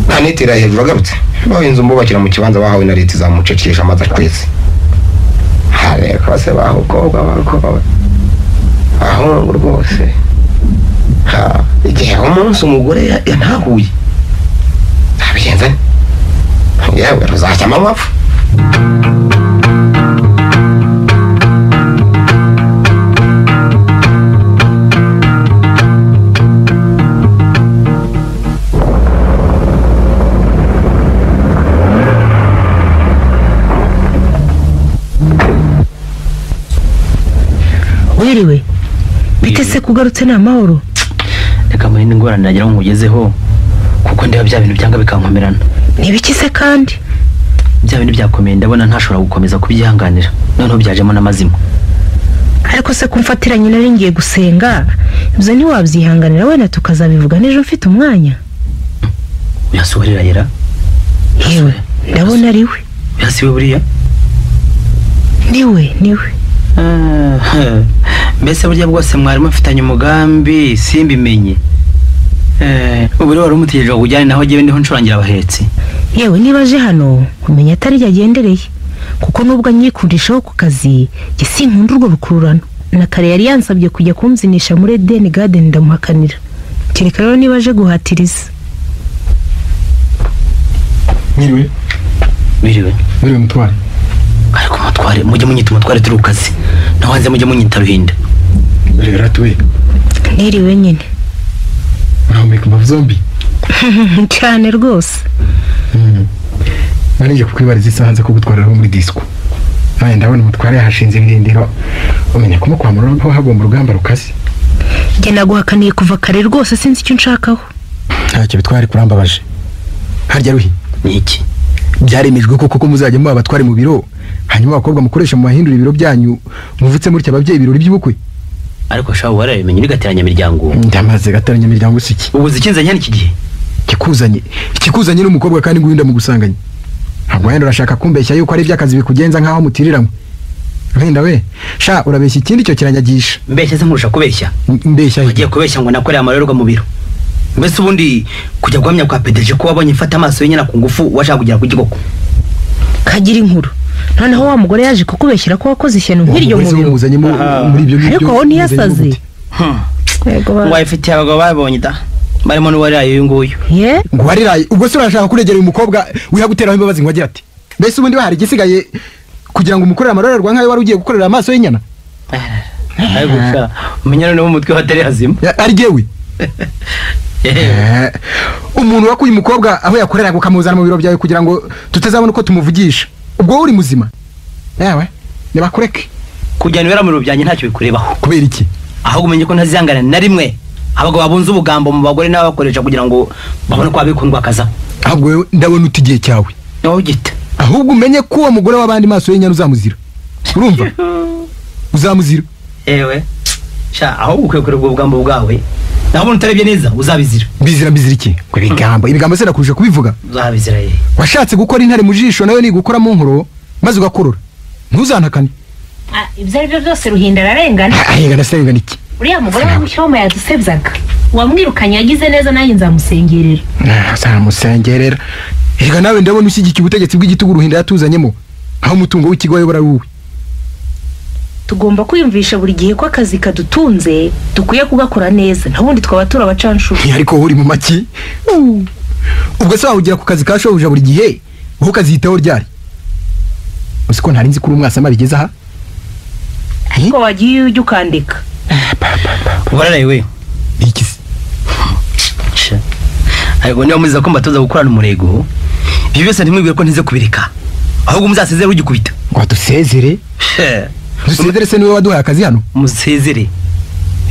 Nanitira hejuru agarutse. Bahinze umbubakira mu kibanza bahawe na leta zamucecekesha amazi atwese. Hale kose baho koga bakoba. Aho rwose. Ha, igihe umunsi umugore yantahuye. Abigenza. Yewe ruzacyama amafu. Wiriwe bite se kugarutse na mahoro? Reka muhinde ngorane nagira ngo mugezeho kuko ndeba bya bintu byanga bikankomerana. Nibiki se kandi? Bya bintu byakomeye ndabona ntashobora gukomeza kubyihanganira. Noneho byajemo n'amazima. Ariko se kumfatiranye nari ngiye gusenga. Ibyo ni wabyihanganira wena tukazabivuga n'ejo mfite umwanya. Yasuhurira yera. Yewe ndabona ari we. Yasiwe buriya? Niwe. Mbese burya bwose mwari mufitanye umugambi simbimenye. Ubu rero warumutegereje kujyana naho giye ndiho ncurangira abahetsi. Yewe nibaje hano kumenya atari yagendereye kuko nubwo anyikundishaho ku kazi gisinkunda urwo rukururano. Na kare yari yansabye kujya kumzinisha muri Eden Garden ndamuhakanira. Kereka rero nibaje guhatiriza. Miriwe mutware. Ariko mutware mujye munyita mutware turi ukazi. Nawanze mujye munyita Ruhinda. Rero tuwe. Niriwe nyine. Urahumeka amavumbi. Cyane rwose. Nari kukwibariza isaha nza kugutwariraho muri disco. Naye ndabona umutware yahashinze ibirindiro. Umenya ko kwa murongo hagomba urugamba rukaze. Nge naguhakaniye kuva kare rwose sinzi icyo nshakaho. Ntacyo bitware kurambabaje. Harya Ruhi niki? Byaremejwe ko muzajya mu abatware mu biro hanyuma abakobwa mukoresha mu mahindura ibiro byanyu muvutse muri cyababyeyi ibirori by'ubukwe. Ariko shaho warabimenye bigateranya imiryango. Ndamaze gateranya imiryango siki. Ubu zikinzanye n'iki gihe? Kikuzanye n'umukobwa kandi nguhinda mu gusanganya. Ntabwo yenda urashaka kumbeshya yuko ari iby'akazi bikugenza nkaho mutiriranywe. Ruhinda we, sha urabeshya ikindi cyo kiranyagisha. Mbeshya se nkurusha kubeshya. Mbeshya ugiye kubeshya ngo nakoreye amarorerwa mu biro. Mbese ubundi kujya guhamya kwa PDG ko wabonye mfata amaso yenyina ku ngufu washaka kugera ku gikoko. Kagira inkuru. Noneho wa mugore yaje kukubeshyira ko wakoze ishyano nk'iryo mu biro. Muri ibyo ariko aho niyasaze. Yego ba. Wayifitiye abagabo babonye da. Barimo n'uwariraye uyu nguyu. Ye? Ngo wariraye ubwo se urashaka kuregera uyu mukobwa wihaguteraho imbabazi ngo agira ati. Mbese ubundi bahari gisigaye kugira ngo umukorera amarorerwa nkayo wari ugiye gukorera amaso y'inyana. Ariko sha umenyana no mu mutwe hatari hazima. Ari gewe. Umuntu wakuye umukobwa aho yakorera gukamuzana mu biro byawe kugira ngo tutazabona uko tumuvugisha. Ubwo uri muzima. Yawe nibakureke. Kujyana ibera mu biro byanjye ntacyo bikurebaho. Kubera iki? Aho umenye ko ntazihangana na rimwe abagabo babunze ubugambo mu bagore n'abakoresha kugira ngo babone ko abikundwa kaza ahubwo ndabona utigiye cyawe no gita ahubwo umenye ko uwo mugore w'abandi maso y'inyana uzamuzira urumva uzamuzira ewe sha ahubwo ukwiye ubwo bugambo bwawe nabona utarebye neza uzabizira bizira iki ibigambo se nakurusha kubivuga uzabizira ye washatse gukora intare mu jisho nawe ni gukora mu nkoro maze ugakorora ntuzantakane ibyo ari byo byose Ruhinda ararengana ahengana sengana iki uriya mugore w'umushyoma yadusebyaga wamwirukanye yagize neza nanjye nzamusengerera nzamusengerera reka nawe ndabona ushyigikiye ubutegetsi bw'igitugu Ruhinda yatuzanyemo aho umutungo w'ikigo wayobora wowe tugomba kwiyumvisha buri gihe ko akazi kadutunze dukwiye kugakora neza ntabundi twaba turabacanshuro ariko uri mu maki ubwo se wawugira ku kazi kashobuja buri gihe wowe ukazihitaho ryari uzi ko ntari nzi kuri umwasama bigeze aha ariko wagiye ujya ukandika wararaye we iki se ariko niba muziza ko mbatoza gukorana umurego ibyo byose ntimwibwire ko ntize kubireka ahubwo muzasezere ugikubita ngo dusezere dusezere se niwe waduhaye akazi hano musezere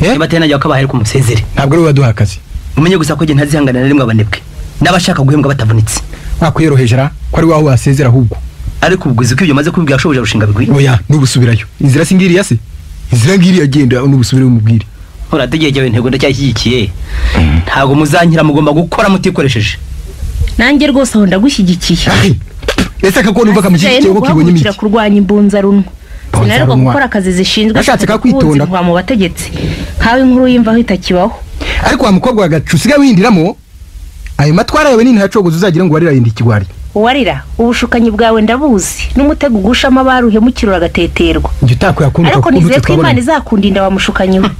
niba atari najya wakabaye ariko musezere ntabwo ari we waduhaye akazi umenye gusa ko njye ntazihangana na rimwe abanebwe n'abashaka guhembwa batavunitse wakwiyorohejera ko ari wawe wasezera ahubwo ariko ubwiza ko ibyo maze kubibwira shoboje rushinga bigwi oya nubusubirayo inzira singiriya se inzira ngiriya agenda nubusubire umubwire urategeye intego ndacyashyigikiye ntabwo muzankira mugomba gukora mutikoresheje nanjye rwose aho ndagushyigikiye ese kako numva kamushyigikiye ko kibonye imiti kurwanya imbunza runwa sinarwa gukora akazi zishinzwe ashatse kakwitonda kwa mu bategetsi kawe inkuru yimva aho itakibaho ariko wa mukobwa wagacu usigaye windiramo ayo matwara yawe nini hacogoza uzagira ngo warira yindi kigwari warira ubushukanyi bwawe ndabuzi n'umutego ugushama baruhe mukirura agateterwa njye utakuya kuntu ariko nizeye ko Imana izakundinda wa mushukanyi we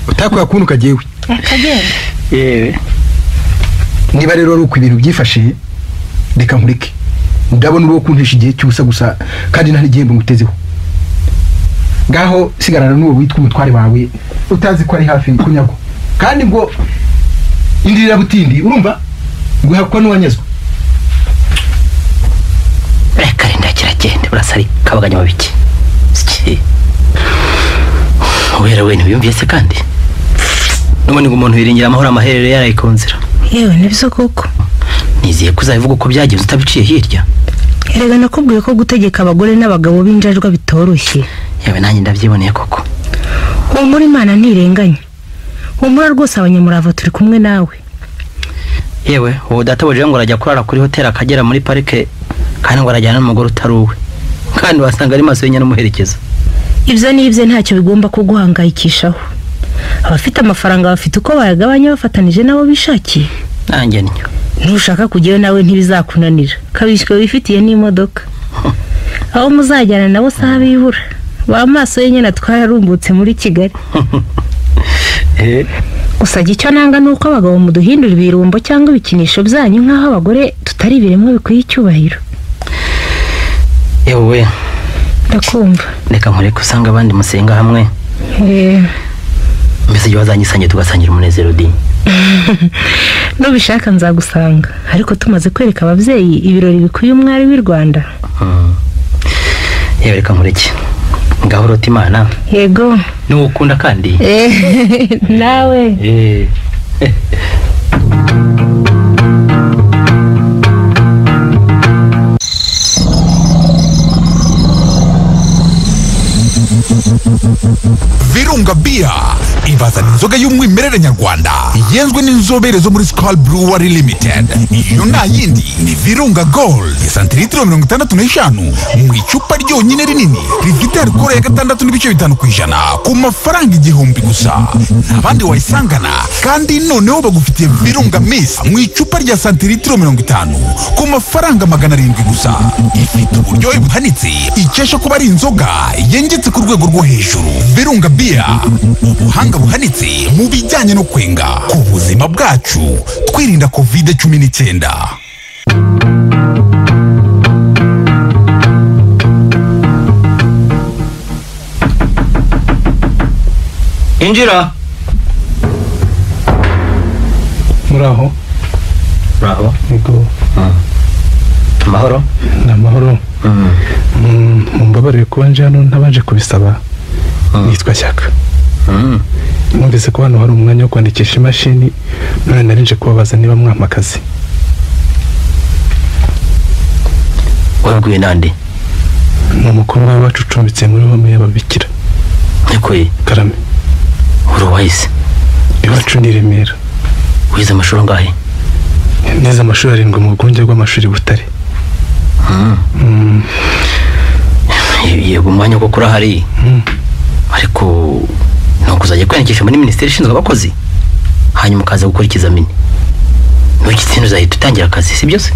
utakuya kuntu kagewe kagenda yewe niba rero ari uko ibintu byifashe reka nkureke ndabona uri kuntesha igihe cyusa gusa kandi nta n'igihembo ngutezeho ngaho sigarana n'uwo witwa umutware wawe utazi ko ari hafi kunyago kandi ngo indirira butindi urumva ngo hakwa n'uwanyazwe reka rinda kiragenda burasari kabaganya mabiki wera we ntibiyumviye se kandi nubone ngo umuntu wiringira amahoro amaherere yarayikonzira yewe nibyo koko niziye kuzabivuga uko byagenze utabiciye hirya erega nakubwiye ko gutegeka abagore n'abagabo b'injajwa bitoroshye yewe nanjye ndabyiboneye koko humura Imana ntirenganya humura rwose abanyamurava turi kumwe nawe yewe uwo data buje ngo arajya kurara kuri hoteli akagera muri parike kandi ngo arajyana n'umugore utari uwe kandi wasanga ari maso y'inyana umuherekeza ibyo n'ibyo ntacyo bigomba kuguhangayikishaho abafite amafaranga bafite uko bayagabanya bafatanije nabo bishakiye nanjye niyo ntushaka kujyayo nawe ntibizakunanira kabishywe wifitiye n'imodoka aho muzajyana nabo saha bibura ba maso y'inyana twararumbutse muri Kigali gusa icyo nanga ni uko abagabo muduhindura ibirumbo cyangwa ibikinisho byanyu nk'aho abagore tutari ibiremwa bikwiye icyubahiro yewe ndakumva reka nkureke usanga abandi musenga hamwe mbese igihe wazanyisanye tugasangira umunezero di nubishaka nzagusanga ariko tumaze kwereka ababyeyi ibirori bikwiye umwari w'i Rwanda yewe reka nkureke ngaho rota Imana yego niwo ukunda kandi nawe Virunga Bia ibazana inzoga y'umwimerere nyarwanda yenzwe n'inzobere zo muri Skol Brewery Limited. Iyo nta yindi ni Virunga Gold santilitiro 65 mu icupa ryonyine rinini rifite alcohol ya 6.5% ku mafaranga 1000 gusa. Abandi wayisangana kandi noneho bagufitiye Virunga Miss mu icupa rya santilitiro 50 ku mafaranga 700 gusa. Ifite uburyohe buhanitse ikesha kuba ari inzoga yengetse ku rwego rwo hejuru. Virunga Bia ubuhanga buhanitse mu bijyanye no kwenga ku buzima bwacu twirinda COVID-19. Injira muraho bravo yego amahoro namahoro mumbabarire kuba nje hano ntabanje kubisaba nitwa Shyaka numvise ko hano hari umwanya wo kwandikisha imashini none narinje kubabaza niba mwampa akazi. wabwiye nande? Ni umukobwa wacu ucumbitse muri home y'ababikira. Nikoye Karame. Uruwahise iwacu ni Remera. wize amashuri angahe? Neza amashuri 7 mu rwunge rw'amashuri Butare. Yego umwanya wo gukora hari. Ariko no kuzajya kwandikisha muri ministeri ishinzwe abakozi hanyuma ukaza gukora ikizamini. N'ikitsintu uzahita utangira akazi si byose?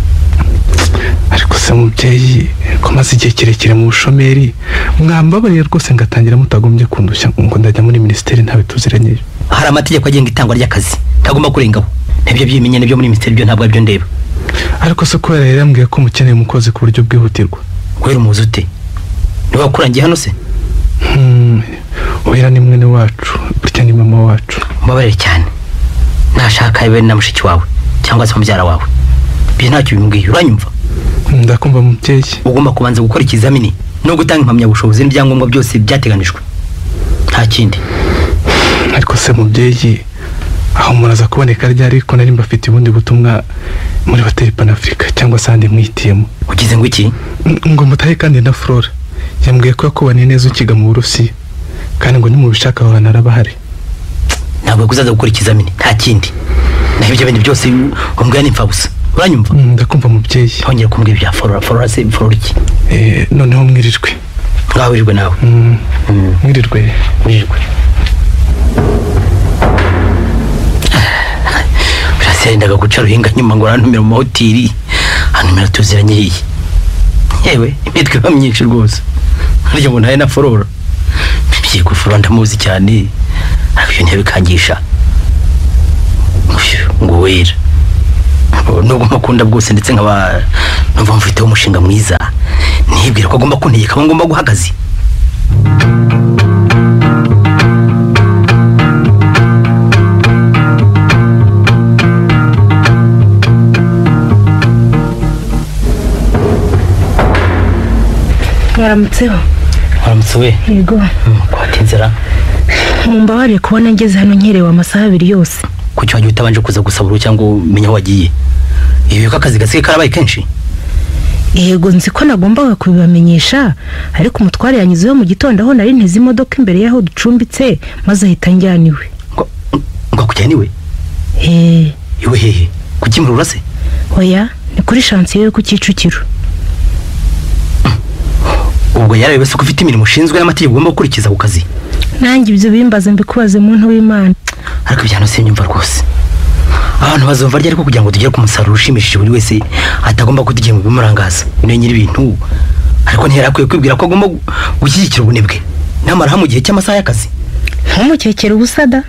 Ariko se mubyeyi ko maze igihe kirekire mu bushomeri mwambabariye rwose ngatangira mutagombye kundushya ngo ndajya muri ministeri ntabe tuziranye. Hari amategeko agenga itangwa ry'akazi ntagomba kurengaho. Nibyo byimenye nibyo muri ministeri byo ntabwo abyo ndeba. Ariko se ko yarambwiye ko mukeneye umukozi ku buryo bwihutirwa. Kwera umuzi ute? Niba wakurangiye hano se? Oya ni mwene wacu burya ni mama wacu. Mbabarire cyane. Nashaka ibe na mushiki wawe cyangwa se mubyara wawe. Byo ntacyo bimbwiye uranyumva? Ndakumva mubyeyi. Ugomba kubanza gukora ikizamini no gutanga impamya bushobozi n'ibyangombwa byose byateganijwe. Nta kindi. Ariko se mubyeyi aho muraza kuboneka ryari ko nari mbafite ubundi butumwa muri hoteli Panafrica cyangwa sandi mwitiyemo. Ugize ngo iki? Ngo mutahe kandi na Flora yambwiye ko yakubaniye neza ukiga mu Burusiya kandi ngo nimubishaka aho narabahari. Ntabwo kuzaza gukora ikizamini nta kindi. Naho ibyo bindi byose umbwira ni mfabusa. Uranyumva? Ndakumva mubyeyi. Hongera kumbwira ibya Flora se Flora iki? Noneho mwirirwe. Ngaho wirirwe nawe. Mwirirwe. Sendaga guca ruhinga nyuma ngo rantumira mu hoteli hano tuziranye hiye. Yewe imitwe bamyinshi rwose. Harya ngo ntaye na Flora. Biye gufura ndamuzi cyane. Ariko ntebe kangisha. Ngo wera. Nubwo makunda bwose ndetse nkaba numva mfite umushinga mwiza. Nibwira ko agomba kuntegeka ko ngomba guhagaze. Waramutseho. Waramutsewe. Yego. Kwatinzira. Mumbabarire kubona ngeze hano nkerewe amasaha 2 yose. Kuki wagiye utabanje kuza gusabura cyangwa umenya wagiye? Ibi akazi gasigaye karabaye kenshi. Yego nzi ko nagombaga kubibamenyesha ariko umutware yanyizeho mu gitondo aho nari nteze imodoka imbere yaho ducumbitse maze ahita njyaniwe. Ngo kujyaniwe? Iwe hehe? Kuki muri urase? Oya ni kuri chantier yo ku Kicukiro. Ubwo yarabe se ko ufite imirimo ushinzwe n'amategeko ugomba gukurikiza ku kazi. Nanjye ibyo bimbaza mbikubaze muntu w'Imana. Ariko byano simyumva rwose. Abantu bazumva ryari ko kugira ngo tugere ku musaruro ushimishije buri wese atagomba kutugiye mu bimurangaza. Niyo nyiri ibintu. Ariko ntiyarakwiye kwibwira ko agomba gushyigikira ubunebwe. Namara mu gihe cy'amasaha y'akazi. Ntumukekere ubusada.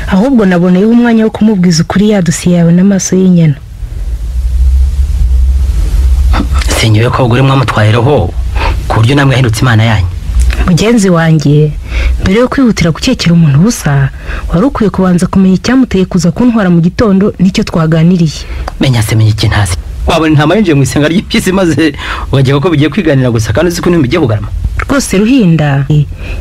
Ahubwo naboneye umwanya wo kumubwiza ukuri yadusiye yawe n'amaso y'inyana. Senyewe ko abagore mwamutwayeho ku buryo namwe yahindutse imana yanyu. Mugenzi wanjye mbere yo kwihutira gukekera umuntu busa wari ukwiye kubanza kumenya icyamuteye kuza kuntwara mu gitondo nicyo twaganiriye. Menya iki ntasi. Wabona ntama yinjiye mu isenga ry'ipyisi maze ugagira ko bigiye kwiganira gusa kandi uzi ko ntibigiye kugarama. Rwose Ruhinda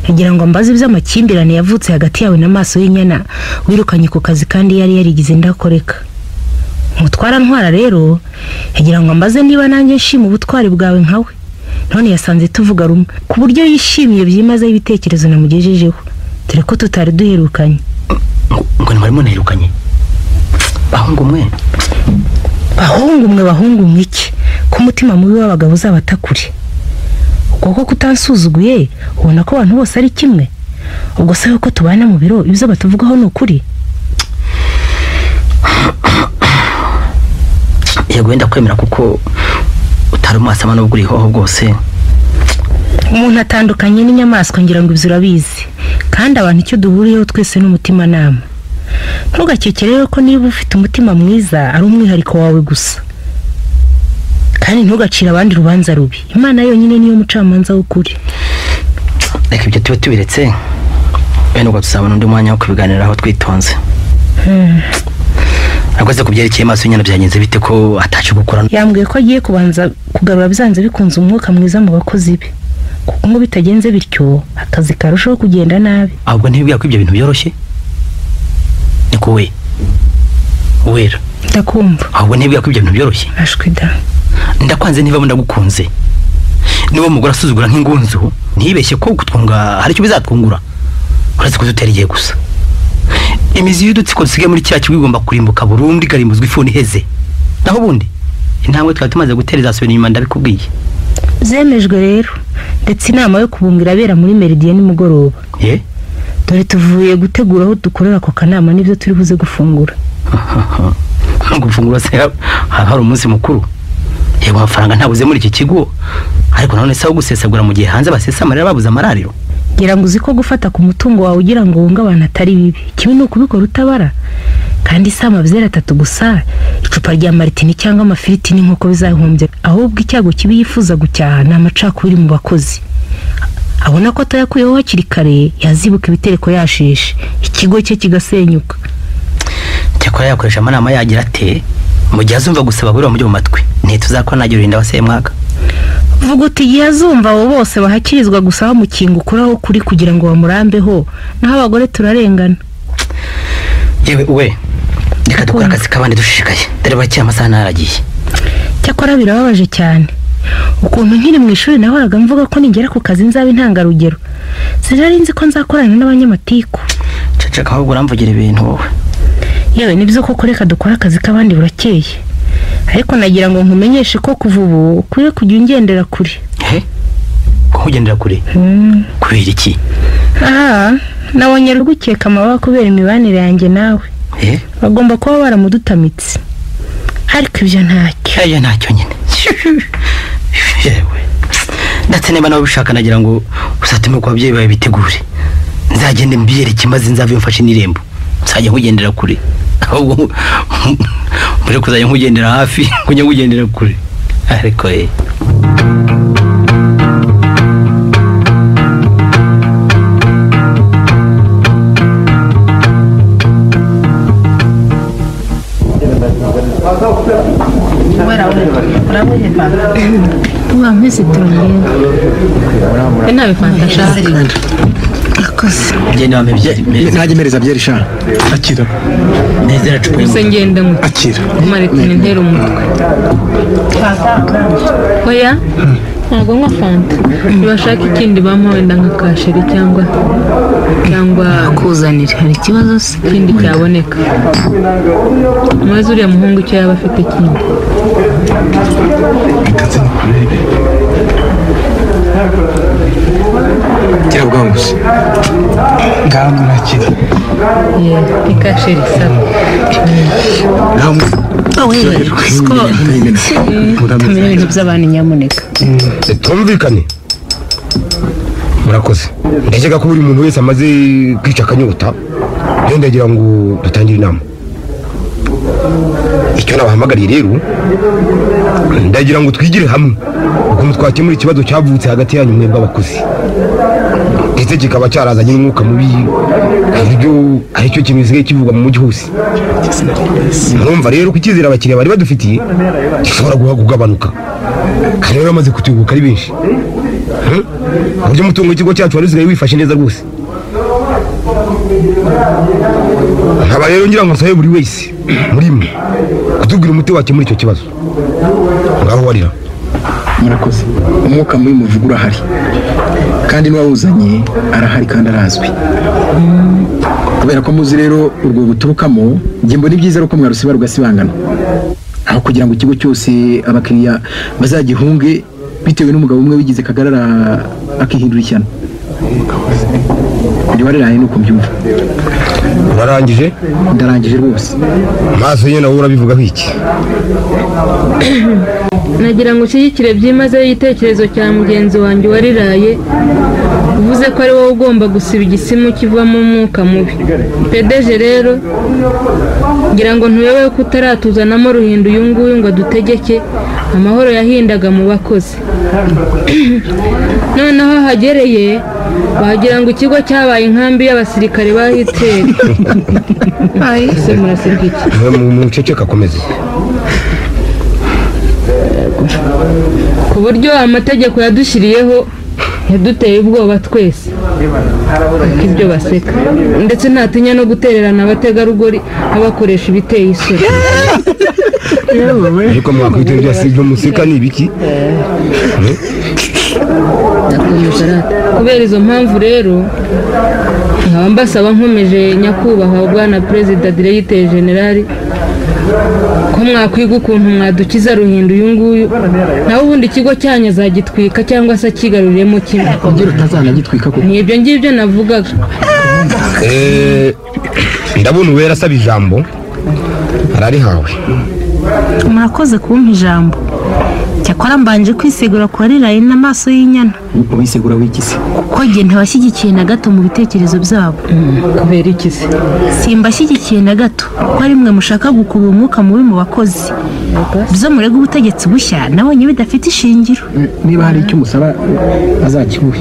yagira ngo mbaze iby'amakimbirane yavutse hagati yawe n'amaso y'inyana wirukanye ku kazi kandi yari yarigize ndakoreka. Mutwara ntwara rero yagira ngo mbaze niba nanjye nshima ubutwari bwawe nkawe. None yasanze tuvuga rumwe ku buryo yishimiye byimaze ibitekerezo namugejejeho. Dore ko tutari duherukanye. Ngo ni marimo naherukanye. Bahungu mwe. Bahungu mwe iki? Ko umutima mubi w'abagabo uzabatakure. Ubwo kutansuzuguye ubona ko abantu bose ari kimwe. Ubwo se ko tubana mu biro ibyo batuvugaho ni ukuri. Yego wenda kwemera kuko utari umasama no bwuriho bwose. Umuntu atandukanye n'inyamaswa ngira ngo ibyo urabizi. Kandi abantu icyo duhuriyeho twese n'umutima nama. Ntugakekere rero ko niba ufite umutima mwiza ari umwihariko wawe gusa. Kandi ntugacira abandi rubanza rubi. Imana yonyine niyo mucamanza w'ukuri. Reka ibyo tube tubiretse. Bene ubwo tuzabona undi mwanya wo kubiganiraho twitonze. Akoze kubyerekeye maso y'inyana byagenze bite ko ataje gukora? Yambwiye ko agiye kubanza kugarura bizanze bikunze umwuka mwiza mu bakozi be. Kuko ngo bitagenze bityo akazi karushaho kugenda nabi. Ahubwo ntibibwira ko ibyo bintu byoroshye. niko we wera ndakumva ahubwo ntibwira ko ibyo bintu byoroshye ashwi da ndakwanze niba ndagukunze niba umugore asuzugura nk'ingunzu ntibeshye ko kutwunga hari icyo bizatwungura uretse kudutera igihe gusa imizi y'udutsiko dusigaye muri kiriya kigo igomba kurimbuka burundu ikarimbuzwa ifuni iheze naho ubundi intambwe twari tumaze gutera izasubira inyuma ndabikubwiye zemejwe rero ndetse inama yo kubungira abera muri Meridian nimugoroba dore tuvuye gutegura aho dukorera ako kanama n'ibyo turi buze gufungura gufungura se hari umunsi mukuru yego amafaranga ntabuze muri iki kigo ariko none se aho gusesagura mu gihe hanze basesa amarira babuze amarariro ngira ngo uzi ko gufata ku mutungo wawe ugira ngo wunga abantu atari bibi kibi ni ukubikora utabara kandi si amabyeri 3 gusa icupa rya maritini cyangwa amafiriti n'inkoko bizahumbye ahubwo icyago kibi yifuza gucyaha ni amacakubiri mu bakozi abona ko atayakuyeho hakiri kare yazibuka ibitereko yashishe ikigo cye kigasenyuka cyakora yakoresha amanama yagira ate mu gihe azumva gusaba buri mu matwi ntituzakora nagira urinda waseye mwaka vuga uti igihe azumva abo bose bahakirizwa gusaba mu kingo kuraho kuri kugira ngo bamurambeho naho abagore turarengana yewe we reka dukora akazi kabandi dushishikaye dore bakiye amasaha naragiye cyakora birababaje cyane ukuntu nkiri mu ishuri nahoraga mvuga ko ningera ku kazi nzaba intangarugero sinari nzi ko nzakorana n'abanyamatiku ceceka ahubwo uramvugira ibintu wowe yewe nibyo koko reka dukora akazi kabandi burakeye ariko nagira ngo nkumenyeshe ko kuva ubu ukwiye kujya ungendera kure kugendera kure kubera iki nabonye rugukeka amababa kubera imibanire yanjye nawe bagomba kuba baramudutamitse ariko ibyo ntacyo nyine yewe ndetse niba nawe ubishaka nagira ngo usatume ku babyeyi bawe bitegure nzagende mbiyereke maze nzave mfashe n'irembo nzajya nkugendera kure ahubwo muri kuzajya nkugendera hafi kujya nkugendera kure ariko mwese turongera nawe fanta shaka akoze ngende wamebye ntajye mereza byeri sha akira nezera cupa gusa ngenda mu akira maritini ntera umutwe oya ntabwo nywa fanta ntibashaka ikindi bampa wenda nka kasheri cyangwa kuzanira hari ikibazo se ikindi cyaboneka maze uriya muhungu icyo yaba afite kindi kira bwanguze ngaho nakira ikasheri saba kamenya ibintu by'abana nyamuneka tumvikane murakoze ndakeka ko buri muntu wese amaze kwica akanyota rero ndagira ngo dutangire inama icyo nabahamagariye rero ndagira ngo twigire hamwe ukuntu twakemura ikibazo cyavutse hagati yanyu mwebwe abakozi ndetse kikaba cyarazanye n'umwuka mubi ibyo aricyo kimeze kivugwa mu mujyi hose murumva rero ko icyizere abakiriya bari badufitiye gishobora kugabanuka kandi rero bamaze kutuguka ari benshi uburyo umutungo w'ikigo cyacu wari usigaye wifashe neza rwose nkaba rero ngira ngo nsabe buri wese muri mwe kutubwira umuti wake muri icyo kibazo ngaho warira murakoze umwuka mubi muvuga urahari kandi n'uwawuzanye arahari kandi arazwi kubera ko muzi rero urwo buturukamo njye mbona ibyiza ko mwarusiba rugasibangana aho kugira ngo ikigo cyose abakiriya bazagihunge bitewe n'umugabo umwe wigize kagarara akihindura ishyano ndi wariraye nuko mbyumva urarangije ndarangije rwose maso nyine nawe urabivugaho iki nagira ngo ushyigikire byimazeyo igitekerezo cya mugenzi wanjye wariraye uvuze ko ari wowe ugomba gusiba igisimu kivamo umwuka mubi pedeje rero ngira ngo ntuyobewe ko utaratuzanamo ruhinda uyu nguyu ngo adutegeke amahoro yahindaga mu bakozi noneho hagereye wagira ngo ikigo cyabaye inkambi y'abasirikare ba Hitler se murasirika iki muceceka akomeze ku buryo amategeko yadushyiriyeho yaduteye ubwoba twese ibyo baseka ndetse ntatinya no gutererana abategarugori abakoresha ibiteye isoni ariko mwakwita ibyo asibyo museka ni ibiki kubera izo mpamvu rero nkaba mbasaba nkomeje nyakubahwa bwana perezida diregiteri generali ko mwakwiga ukuntu mwadukiza Ruhinda uyu nguyu nawe ubundi ikigo cyanyu azagitwika cyangwa se akigaruriyemo kimwe nibyo ngibyo navugaga ndabona uwera asaba ijambo ararihawe murakoze kumpa ijambo cyakora mbanje kwisegura ku wariraye n'amaso y'inyana ubisegura w'ikisi kuko njye ntabashyigikiye na gato mu bitekerezo byabo kubera iki se simbashyigikiye na gato kuko ari mwe mushaka gukurura umwuka mubi mu bakozi byo murega ubutegetsi bushya nabonye bidafite ishingiro niba hari icyo umusaba azakiguhe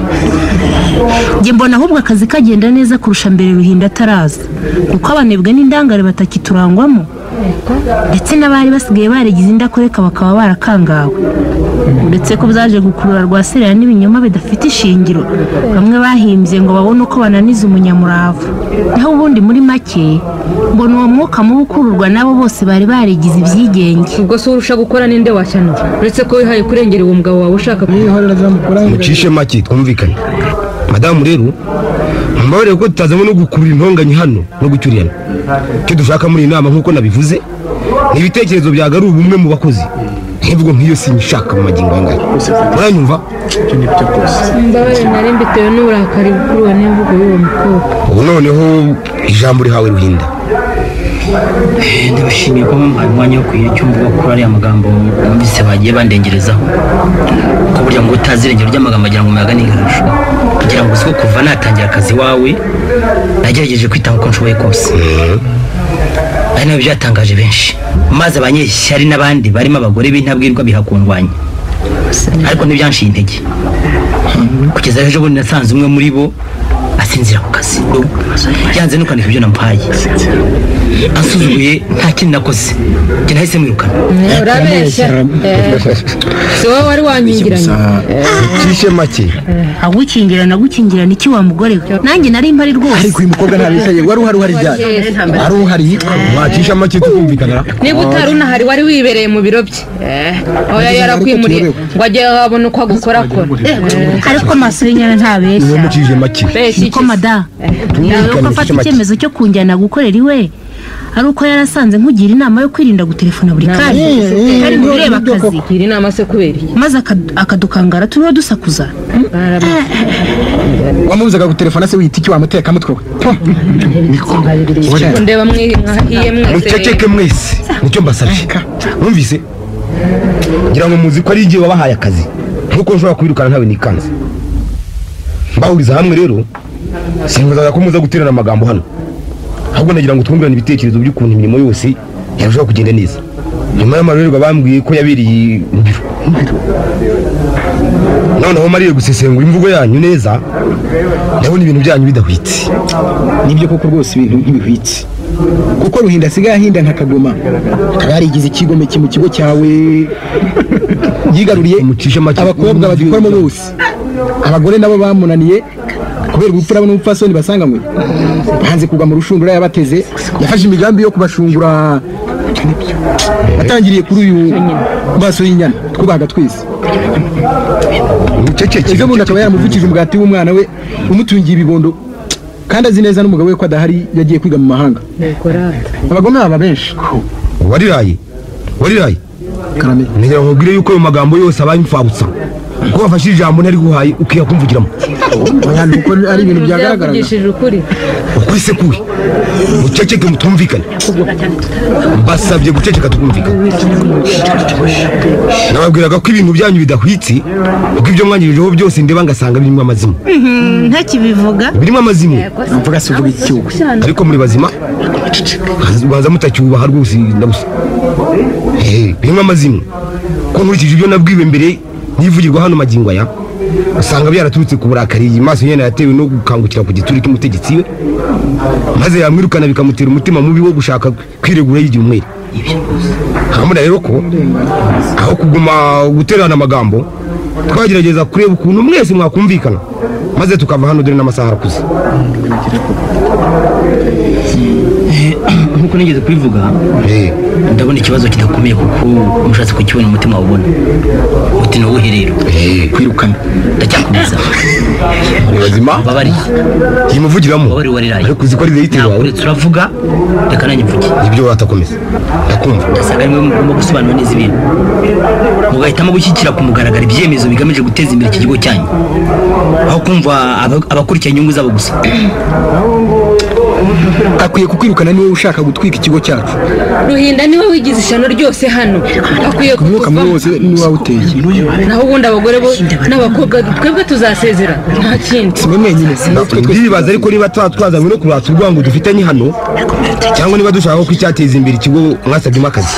njye mbona ahubwo akazi kagenda neza kurusha mbere Ruhinda ataraza kuko abanebwe n'indangare batakiturangwamo ndetse n'abari basigaye barigize indakoreka bakaba barakangawe uretse ko byaje gukurura rwaserera n'ibinyoma bidafite ishingiro bamwe bahimbye ngo babone uko bananiza umunyamurava naho ubundi muri make mbona uwo mwuka mubi ukururwa nabo bose bari barigize ibyigenge ubwo se urusha gukora ninde washyano uretse ko wihaye kurengera uwo mugabo wawe ushaka mucishe make twumvikane madamu rero mbabarire ko tutazamo no gukurura intonganya hano no gucyurirana icyo dushaka muri iyi nama nk'uko nabivuze ni ibitekerezo byagarura ubumwe mu bakozi nk'ibwo nk'iyo sinshaka mu magingo angana muranyumva mbabarire nari mbitewe n'uburakari bukuruwe n'imvugo y'uwo mukobwa ubu noneho ijambo rihawe Ruhinda ndabashimiye ko mumpaye umwanya wo kugira icyo mvuga kuri ariya magambo numvise bagiye bandengerezaho ko burya ngo utazi irengero ry'amagambo agira ngo umuyaga n'inkarusho kugira ngo uziko kuva natangira akazi wawe nagerageje kwitanga uko nshoboye kose ari nabyo byatangaje benshi maze abanyeshyari n'abandi barimo abagore b'intabwirwa bihakundwanya ariko ntibyanshiye intege kugeza ejo bundi nasanze umwe muri bo asinzira ku kazi yanze nukanika ibyo namuhaye asuzuguye nta kintu nakoze njye nahise mwirukana urabeshya si wowe wari wanyingiranye mucishe make gukingirana iki wa mugore we nanjye nari mpari rwose ariko uyu mukobwa ntabeshye wari uhari ryari wari uhari yitwa mwacisha make tukumvikana niba utari unahari wari wibereye mu biro bye oya yarakwimuriye ngo ajye abona uko agukora ariko amaso y'inyana ntabeshya niwe mucishe make niko mada yawe ko afata icyemezo cyo kunjyana gukorera iwe ari uko yarasanze nkugira inama yo kwirinda gutelefona buri kanya ari mu bireba akazi iri nama se kubera iki maze akadukangara turiho dusakuza wamubuzaga gutelefona se wita iki wamuteka mutwe we ndeba mwahiye mwese muceceke mwese nicyo mbasabye mwumvise ngira ngo muzi ko ari igihe wabahaye akazi nkuko nshobora kwirukana ntawe nikanze mbahuriza hamwe rero sinkuzaga ko muza guterana amagambo hano ahubwo nagira ngo twumvirane ibitekerezo by'ukuntu imirimo yose yarushaho kugenda neza nyuma y'amarorerwa bambwiye ko yabereye mu biro noneho mariye gusesengura imvugo yanyu neza ndabona ibintu byanyu bidahwitse nibyo koko rwose ibintu ntibihwitse kuko Ruhinda asigaye ahinda nka kagoma akaba yarigize ikigomeke mu kigo cyawe yigaruriye abakobwa bagikoramo bose abagore nabo bamunaniye kubera ubupfura n'ubupfasoni basanganywe hanze kugwa mu rushundura yabateze yafashe imigambi yo kubashungura atangiriye kuri uyu maso y'inyana twubaga twese ejo bundi akaba yaramuvukije umugati w'umwana we umutungiye ibibondo kandi azi neza n'umugabo we ko adahari yagiye kwiga mu mahanga abagome baba benshi wariraye karame ngira ngo ubwire yuko ayo magambo yose abaye imfabusa ko wafashe ijambo ntari guhaye ukiya kumvugiramo kuko ari ibintu byagaragara ukuri se kuri muceceke mutumvikane mbasabye guceceka tukumvikana nababwiraga ko ibintu byanyu bidahwitse kuko ibyo mwangirijeho byose ndeba ngasanga birimo amazimwe ntakibivuga birimo amazimwe mvuga se uvuga icyugo ariko muri bazima baza mutacyubaha rwose ndabusa birimo amazimwe ko nkurikije ibyo nabwiwe mbere nivugirwa hano magingo aya usanga byaraturutse ku burakari maso nyene yatewe no gukangukira ku gituri cy'umutegetsi we maze yamwirukana bikamutera umutima mubi wo gushaka kwiregura yigiye umwere hamuna rero ko aho kuguma guterana amagambo twagerageza kureba ukuntu mwese mwakumvikana maze tukava hano dore n'amasaha arakuze. Nkuko nigeze kubivuga ndabona ikibazo kidakomeye kuko umushatse kukibona umutima wabona uti no uherero kwirukana ndacyakomeza bazima babari yimuvugiramo babari wariraye ariko uziko ari deyitiro wawe turavuga reka nanjye mvuge ibyo watakomeza ndakumva ndasaga rimwe mu gusobanura neza ibintu mugahitamo gushyikira ku mugaragaro ibyemezo bigamije guteza imbere iki kigo cyanyu aho kumva abakurikira inyungu zabo gusa. Akwiye kukwirukana niwe ushaka gutwika ikigo cyacu. Ruhinda niwe wigize ishyano ryose hano. Akwiye kuvuga wose niwe wawuteye. Naho ubundi abagore bo n'abakobwa twebwe tuzasezera nta kindi. Simwe mwenyine ndibaza ariko niba twazanywe no kuratsa urwango dufitanye hano cyangwa niba dushaka ko icyateza imbere ikigo mwasabye akazi.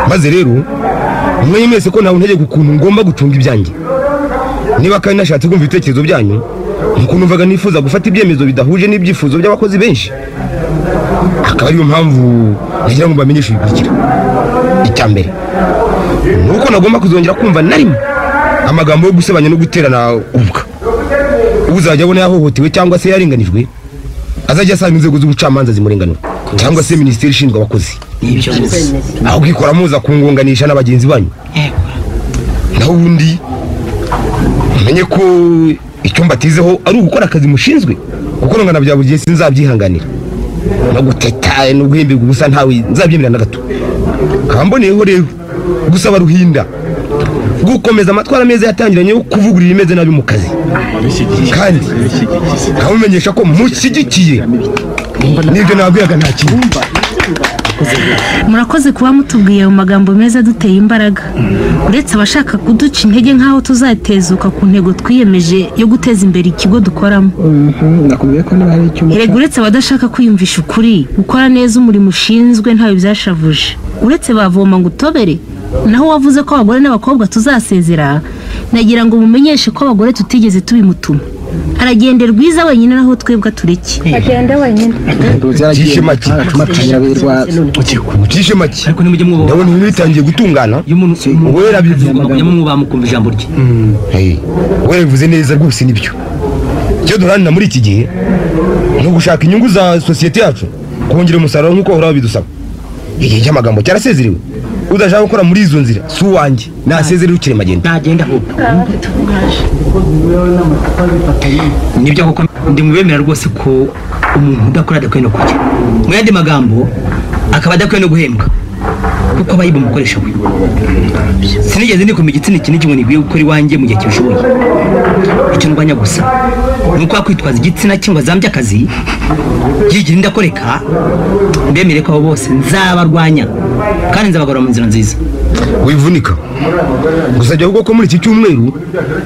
Maze rero mwenye mwese ko nawe ntegeka ukuntu ngomba gucunga ibyanjye. Niba kandi nashatse kumva ibitekerezo byanyu nuko numvaga nifuza gufata ibyemezo bidahuje n'ibyifuzo by'abakozi benshi. Akaba ariyo mpamvu nagira ngo bamenyeshe ibikurikira. Icyambere nuko nagomba kuzongera kumva narimo amagambo yo gusebanya no guterana ubwa. Uzajya abona yahohotewe cyangwa se yarenganijwe azajya asanga inzego z'ubucamanza zimurenganura cyangwa se minisiteri ishinzwe abakozi. Aho gikora muza kungunganisha n'abagenzi banyu. Naho ubundi menye ko icyumba tizeho ari ugukora akazi mushinzwe kuko ngana bya bugiye sinzabyihanganira no guteta no guhimbirwa ubusa ntawe nzabyemera na gato. Kamboneyeho rero gusaba Ruhinda gukomeza amatwara meza yatangiranye yo kuvugurira imeze nabi mu kazi kandi kamumenyesha ko mushyigikiye nibyo nabwiraga nta kintu. Murakoze kuba mutubwiye mu magambo meza duteye imbaraga uretse abashaka kuduca intege nk'aho tuzatezuka ku ntego twiyemeje yo guteza imbere ikigo dukoramo. Nakubwiye ko niba hari icyo Erega uretse abadashaka kwiyumvisha ukuri gukora neza umurimo ushinzwe ntawe byashavuje uretse bavoma ngo utobere. Naho wavuze ko abagore n'abakobwa tuzasezera nagira ngo mumenyeshe ko abagore tutigeze tubimutuma aragende rwiza wenyine naho twebwe tureke agenda wenyine. Kishe make kishe make ariko nimujye mwubaha ndabona ibintu bitangiye gutungana wera bivuga mwubaha mukumva ijambo rye. wera bivuze neza rwose nibyo cyo duharanira muri iki gihe no gushaka inyungu za sosiyete yacu kongera umusaruro nk'uko uhora bidusaba. Igihe cy'amagambo cyarasezerewe udashaka gukora muri izo nzira si uwanjye nasezerera ukire magenda ntagenda ahubwo nibyo kuko ndi mubemera rwose ko umuntu udakora adakwiye no kujya mu yandi magambo akaba adakwiye no guhembwa kuko aba yiba umukoresha we. Sinigeze nikoma igitsina iki n'ikimwe nigwiye gukora iwanjye mu gihe kibishoboye. Icyo ndwanya gusa nuko akwitwaza igitsina cyangwa zambye akazi yigira ndakoreka mbemere ko abo bose nzabarwanya kandi nzabagarura mu nzira nziza. Wivunika gusa jya ko muri iki cyumweru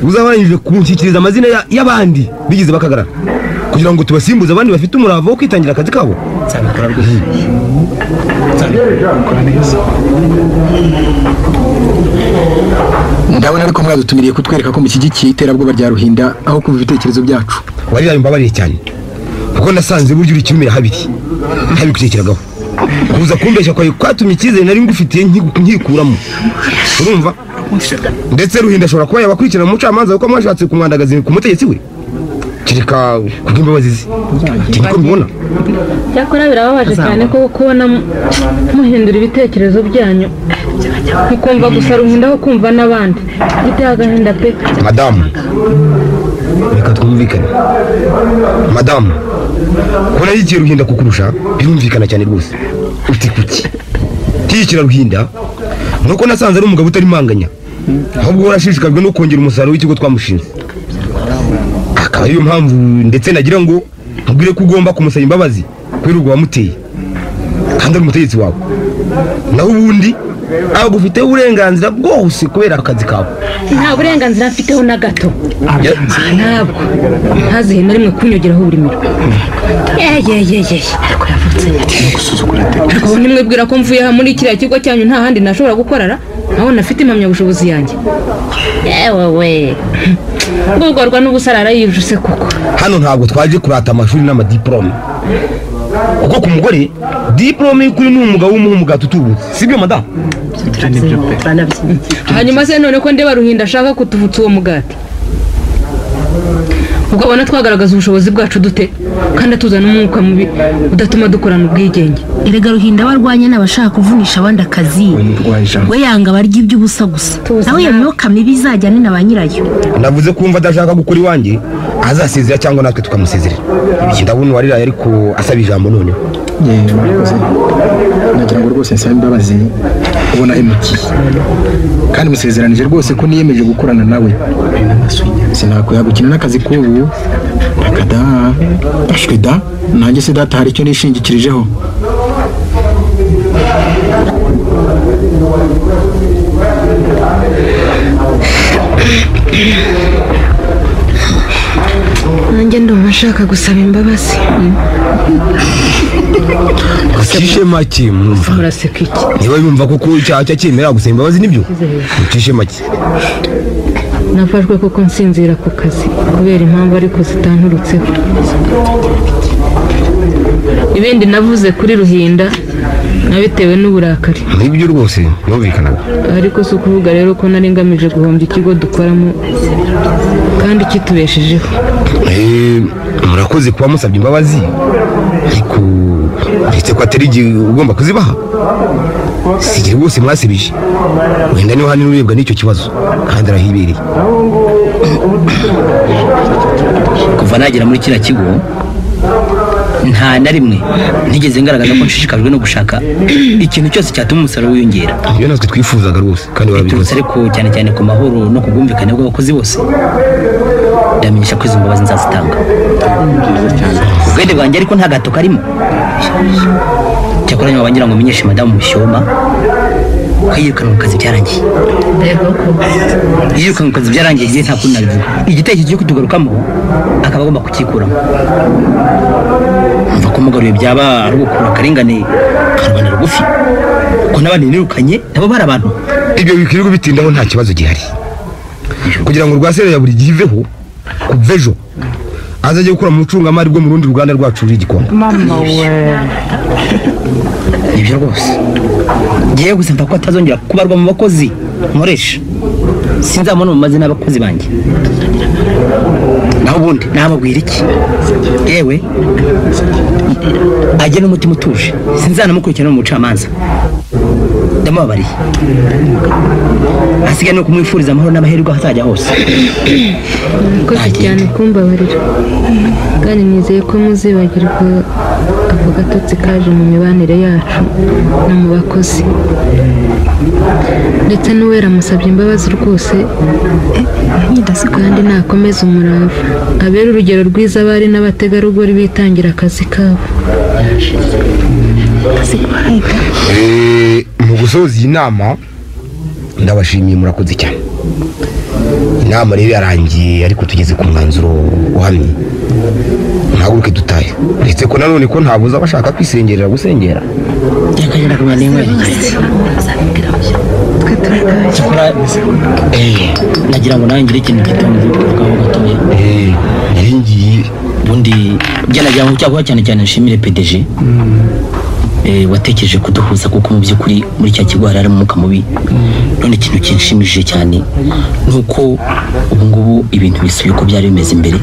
uzabarangije kunshyikiriza amazina y'abandi bigize bakagarara kugira ngo tubasimbuze abandi bafite umurava wo kwitangira akazi kabo. Nzabikora rwose nzabikora neza. ndabona ariko mwadutumiriye kutwereka ko mushyigikiye iterabwoba rya Ruhinda aho kumva ibitekerezo byacu. Wariraye mbabariye cyane kuko nasanze buryo uri kimira habiri ntabikutekeragaho kuza kumbeshya kwawe kwatumye icyizere nari ngufitiye nkikuramo. Urumva ndetse Ruhinda ashobora kuba yabakurikirana mu mucamanza kuko mwashatse kumwandagaza ku mutegetsi we kireka kubw'imbabazi ze. Niko mbibona. Cyakora birababaje cyane ko kubona muhindura ibitekerezo byanyu mukumva gusa Ruhinda aho kumva n'abandi giteye agahinda pe. Madamu reka twumvikane. Madamu kubona yigiye Ruhinda kukurusha birumvikana cyane rwose. Uti kuki tiyikira Ruhinda nuko nasanze ari umugabo utari manganya ahubwo warashishikajwe no kongera umusaruro w'ikigo twamushinze. Akaba ariyo mpamvu ndetse nagira ngo nkubwire ko ugomba kumusaba imbabazi kubera urwo wamuteye kandi ari umutegetsi wawe. Naho ubundi agufite uburenganzira bwose kubera akazi kawe. Nta burenganzira mfiteho na gato. Ntabwo ntazihe na rimwe kunyogeraho buri miro. Ariko yavutse ariko nimwebwira ko mvuye muri kiriya kigo cyanyu nta handi nashobora gukorera aho nafite impamyabushobozi yanjye. Yewe we gugorwa n'ubusarara yijuse kuko hano ntabwo twaje kurata amashuri n'amadiplome kuko ku mugore diplome kuri n'umugabo w'umuhumugato utubutse sibyo madamu. hanyuma se none ko ndeba Ruhinda ashaka kutuvutsa uwo mugati ukabona twagaragaza ubushobozi bwacu dute kandi atuzana umwuka mubi udatuma dukorana ubwigenge. Erega Ruhinda barwanya n'abashaka kuvunisha abandi akazi we yanga barya iby'ubusa gusa nawe iyo myuka mibi izajyane na ba nyirayo. Navuze kumva adashaka gukora iwanjye azasezera cyangwa natwe tukamusezerera. Ndabona wariraye ariko asaba ijambo none. Murakoze nagira ngo rwose nsaba imbabazi ubona emukiye kandi musezeranije rwose ko niyemeje gukorana nawe sinakuya gukina n'akazi k'ubu akada ashwida nanjye se data hari icyo nishingikirijeho. Nanjye ndumva nshaka gusaba imbabazi. Ucishe make mwumva. Muraseka iki? Niba yumva ko icyaha cyemera gusaba imbabazi nibyo. Ucishe make. Nafashwe kuko nsinzira ku kazi kubera impamvu ariko zitanturutseho. Ibindi navuze kuri Ruhinda nabitewe n'uburakari. Nibyo rwose numvikanaga. Ariko si ukuvuga rero ko nari ngamije guhombya ikigo dukoramo kandi kitubeshejeho. Murakoze kuba musabye imbabazi ariko ndetse ko atari igihe ugomba kuzibaha. Sigira rwose mwasibije wenda niba hano urebwa n'icyo kibazo kandi arahibereye. Kuva nagera muri kiriya kigo nta na rimwe ntigeze ngaragaza ko nshishikajwe no gushaka ikintu cyose cyatuma umusaruro wiyongera. Iyo natwe twifuzaga rwose kandi warabivuze. Ariko cyane cyane ku mahoro no kubwumvikane bw'abakozi bose ndamenyesha ko izo mbabazi nzazitanga. Ubwende bwanjye ariko nta gato karimo. Cyakora nyuma bangira ngo menyeshe madamu Mushyoma kayirukana mu kazi byarangiye. Iyo mu kazi byarangiye igihe nta kundi nabivuga. Igitekerezo cyo kutugarukamo akaba agomba kukikuramo. Mva ko mugaruye byaba ari gukura karengane karubana rugufi. Ko n'abandi nirukanye nabo bari abantu. Ibyo bikirirwa bitindaho nta kibazo gihari. Kugira ngo rwasere ya buri giveho kuvejo azaje gukora mu cungamari rwo mu rundi ruganda rwacu rw'igikona. Mama we. Ibyo rwose ngiye gusempa ko atazongera kubarwa mu bakozi nkoresha sinzamubona mu mazina y'abakozi banjye. Naho ubundi nababwira iki? Yewe ajye n'umutima utuje sinzanamukurikirana mu bucamanza ndamubabariye. Asigaye no kumwifuriza amahoro n'amahirwe ahazajya hose. Murakoze cyane kumbabarira kandi nizeye ko muzibagirwa ako gatotsi kaje mu mibanire yacu no mu bakozi. Ndetse n'uwera musabye imbabazi rwose kandi nakomeza umurava abera urugero rwiza abari n'abategarugori bitangira akazi kabo. Mu gusoza iyi nama ndabashimiye murakoze cyane. Inama rero yarangiye ariko tugeze ku mwanzuro uhamye. Ntaguruke dutaye ndetse ko nanone ko ntabuza abashaka kwisengerera gusengera. Yakagenda kumenya n'imwe. Nagira ngo nawe ngire ikintu gitonze kuvugaho gatoya. Ngiye ubundi byanagira ngo cyakora cyane cyane nshimire PDG watekereje kuduhuza kuko mu by'ukuri muri cya kigo hari umwuka mubi. None ikintu kinshimishije cyane nuko ubu ngubu ibintu bisubiye uko byari bimeze imbere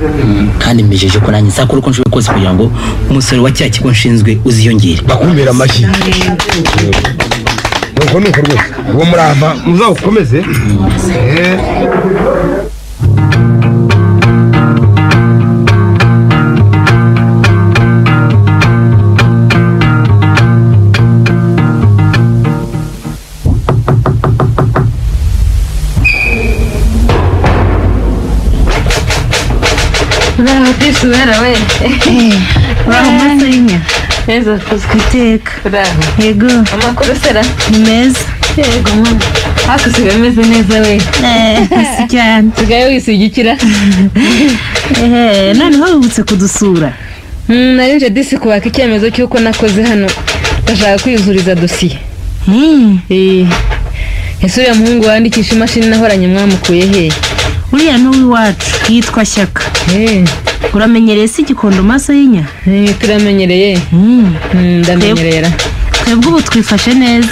kandi mbijeje ko nanjye nzakora uko nshoboye kose kugira ngo umusoro wa cya kigo nshinzwe uziyongere. Bakumbera amashyi. Nuko rwose uwo murava muzawukomeze. Uraho tisubera we. Uraho maso y'inya. Neza Iteka. Uraho. Yego. Amakuru sera? Ni meza. Yego mwana. Hako sigaye meze neza we. Si cyane. Sigaye wisugikira. Noneho wibutse kudusura. Narinje disi kubaka icyemezo cy'uko nakoze hano ndashaka kwiyuzuriza dosiye. Ese uriya muhungu wandikisha imashini nahoranye mwamukuye he? Uriya n'uwiwacu yitwa Shyaka. Uramenyereye si igikondo maso y'inya? Turamenyereye. Ndamenyerera. Twebwe ubu twifashe neza.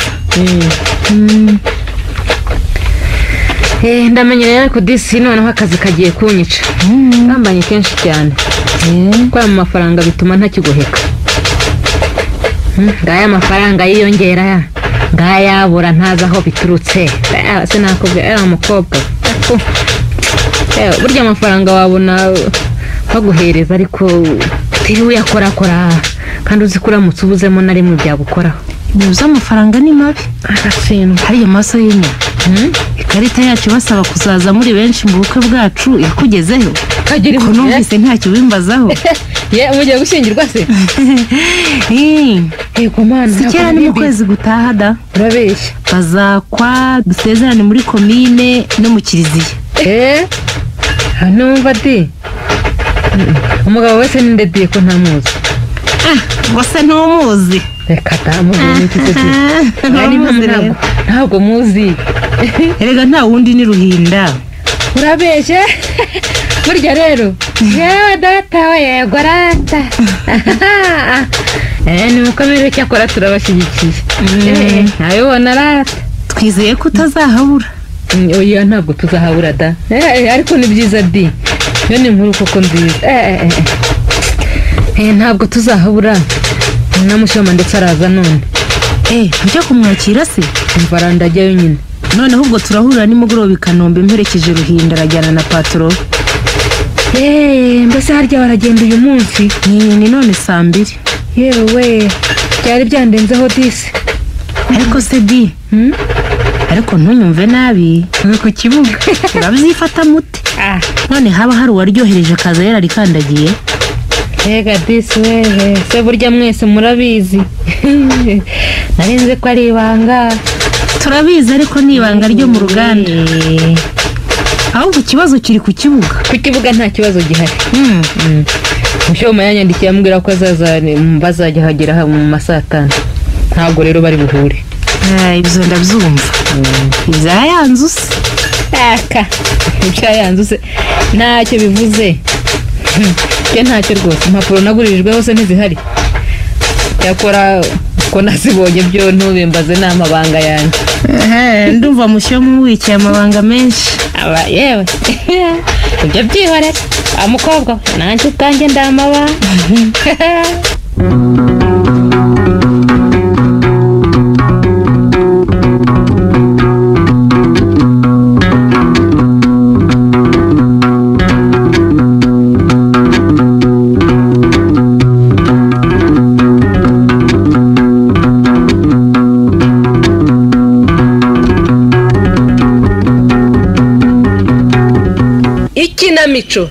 ndamenyereye ariko disi noneho akazi kagiye kunyica ngambanye kenshi cyane kwa mu mafaranga bituma ntakiguheka ngaya amafaranga yiyongera ngayabura ntaza aho biturutse sinakubwira umukobwa burya amafaranga wabona baguhereza ariko utiriwe uyakorakora kandi uzi ko uramutse ubuzemo na rimwe byagukoraho nibuze amafaranga ni mabi agatsindwa hariya maso y'inyana ikarita yacu basaba kuzaza muri benshi mu bukwe bwacu yakugezeho ko numvise ntacyo bimbazaho mugiye gushyingirwa se si kera ni mu kwezi gutaha da urabeshya bazakwa dusezerane muri komine no mu kiliziya numva di umugabo wese ninde diye ko ntamuzi wase ntumuzi reka tamuzi ntabwo muzi erega nta wundi ni Ruhinda urabeshye burya rero yewe data we yego rata ni mukomere cyakora turabashyigikiye ntabibona rata twizeye ko utazahabura oya ntabwo tuzahabura da ariko ni byiza di yo ni inkuru koko nziza ntabwo tuzahabura na mushoma ndetse araza none ujya kumwakira se imvara ndajyayo nyine noneho ubwo turahurira nimugoroba i Kanombe mperekeje Ruhinda arajyana na patro mbese harya baragenda uyu munsi ni none saa 2 yewe byari byandenzeho disi ariko se di ariko ntunyumve nabi uri ku kibuga urabyifata mute none haba hari uwaryohereje akaza yararikandagiye Ega disi wewe se burya mwese murabizi narinze ko ari ibanga turabizi ariko ni ibanga ryo mu ruganda ahubwo ikibazo kiri ku kibuga nta kibazo gihari mushoma yanyandikiye ambwira ko bazajya hagera mu masaa 5 ntabwo rero bari buhure ibyo ndabyumva ibyayanzuse ibyayanzuse ntacyo bivuze ntacyo rwose impapuro nagurijweho se ntizihari yakora ko nazibonye byo ntubimbaze n'amabanga yanjye ndumva mushyoma wicaye amabanga menshi yewe ibyo byihorera umukobwa nanjye ubwanjye ndamabanga IKINAMICO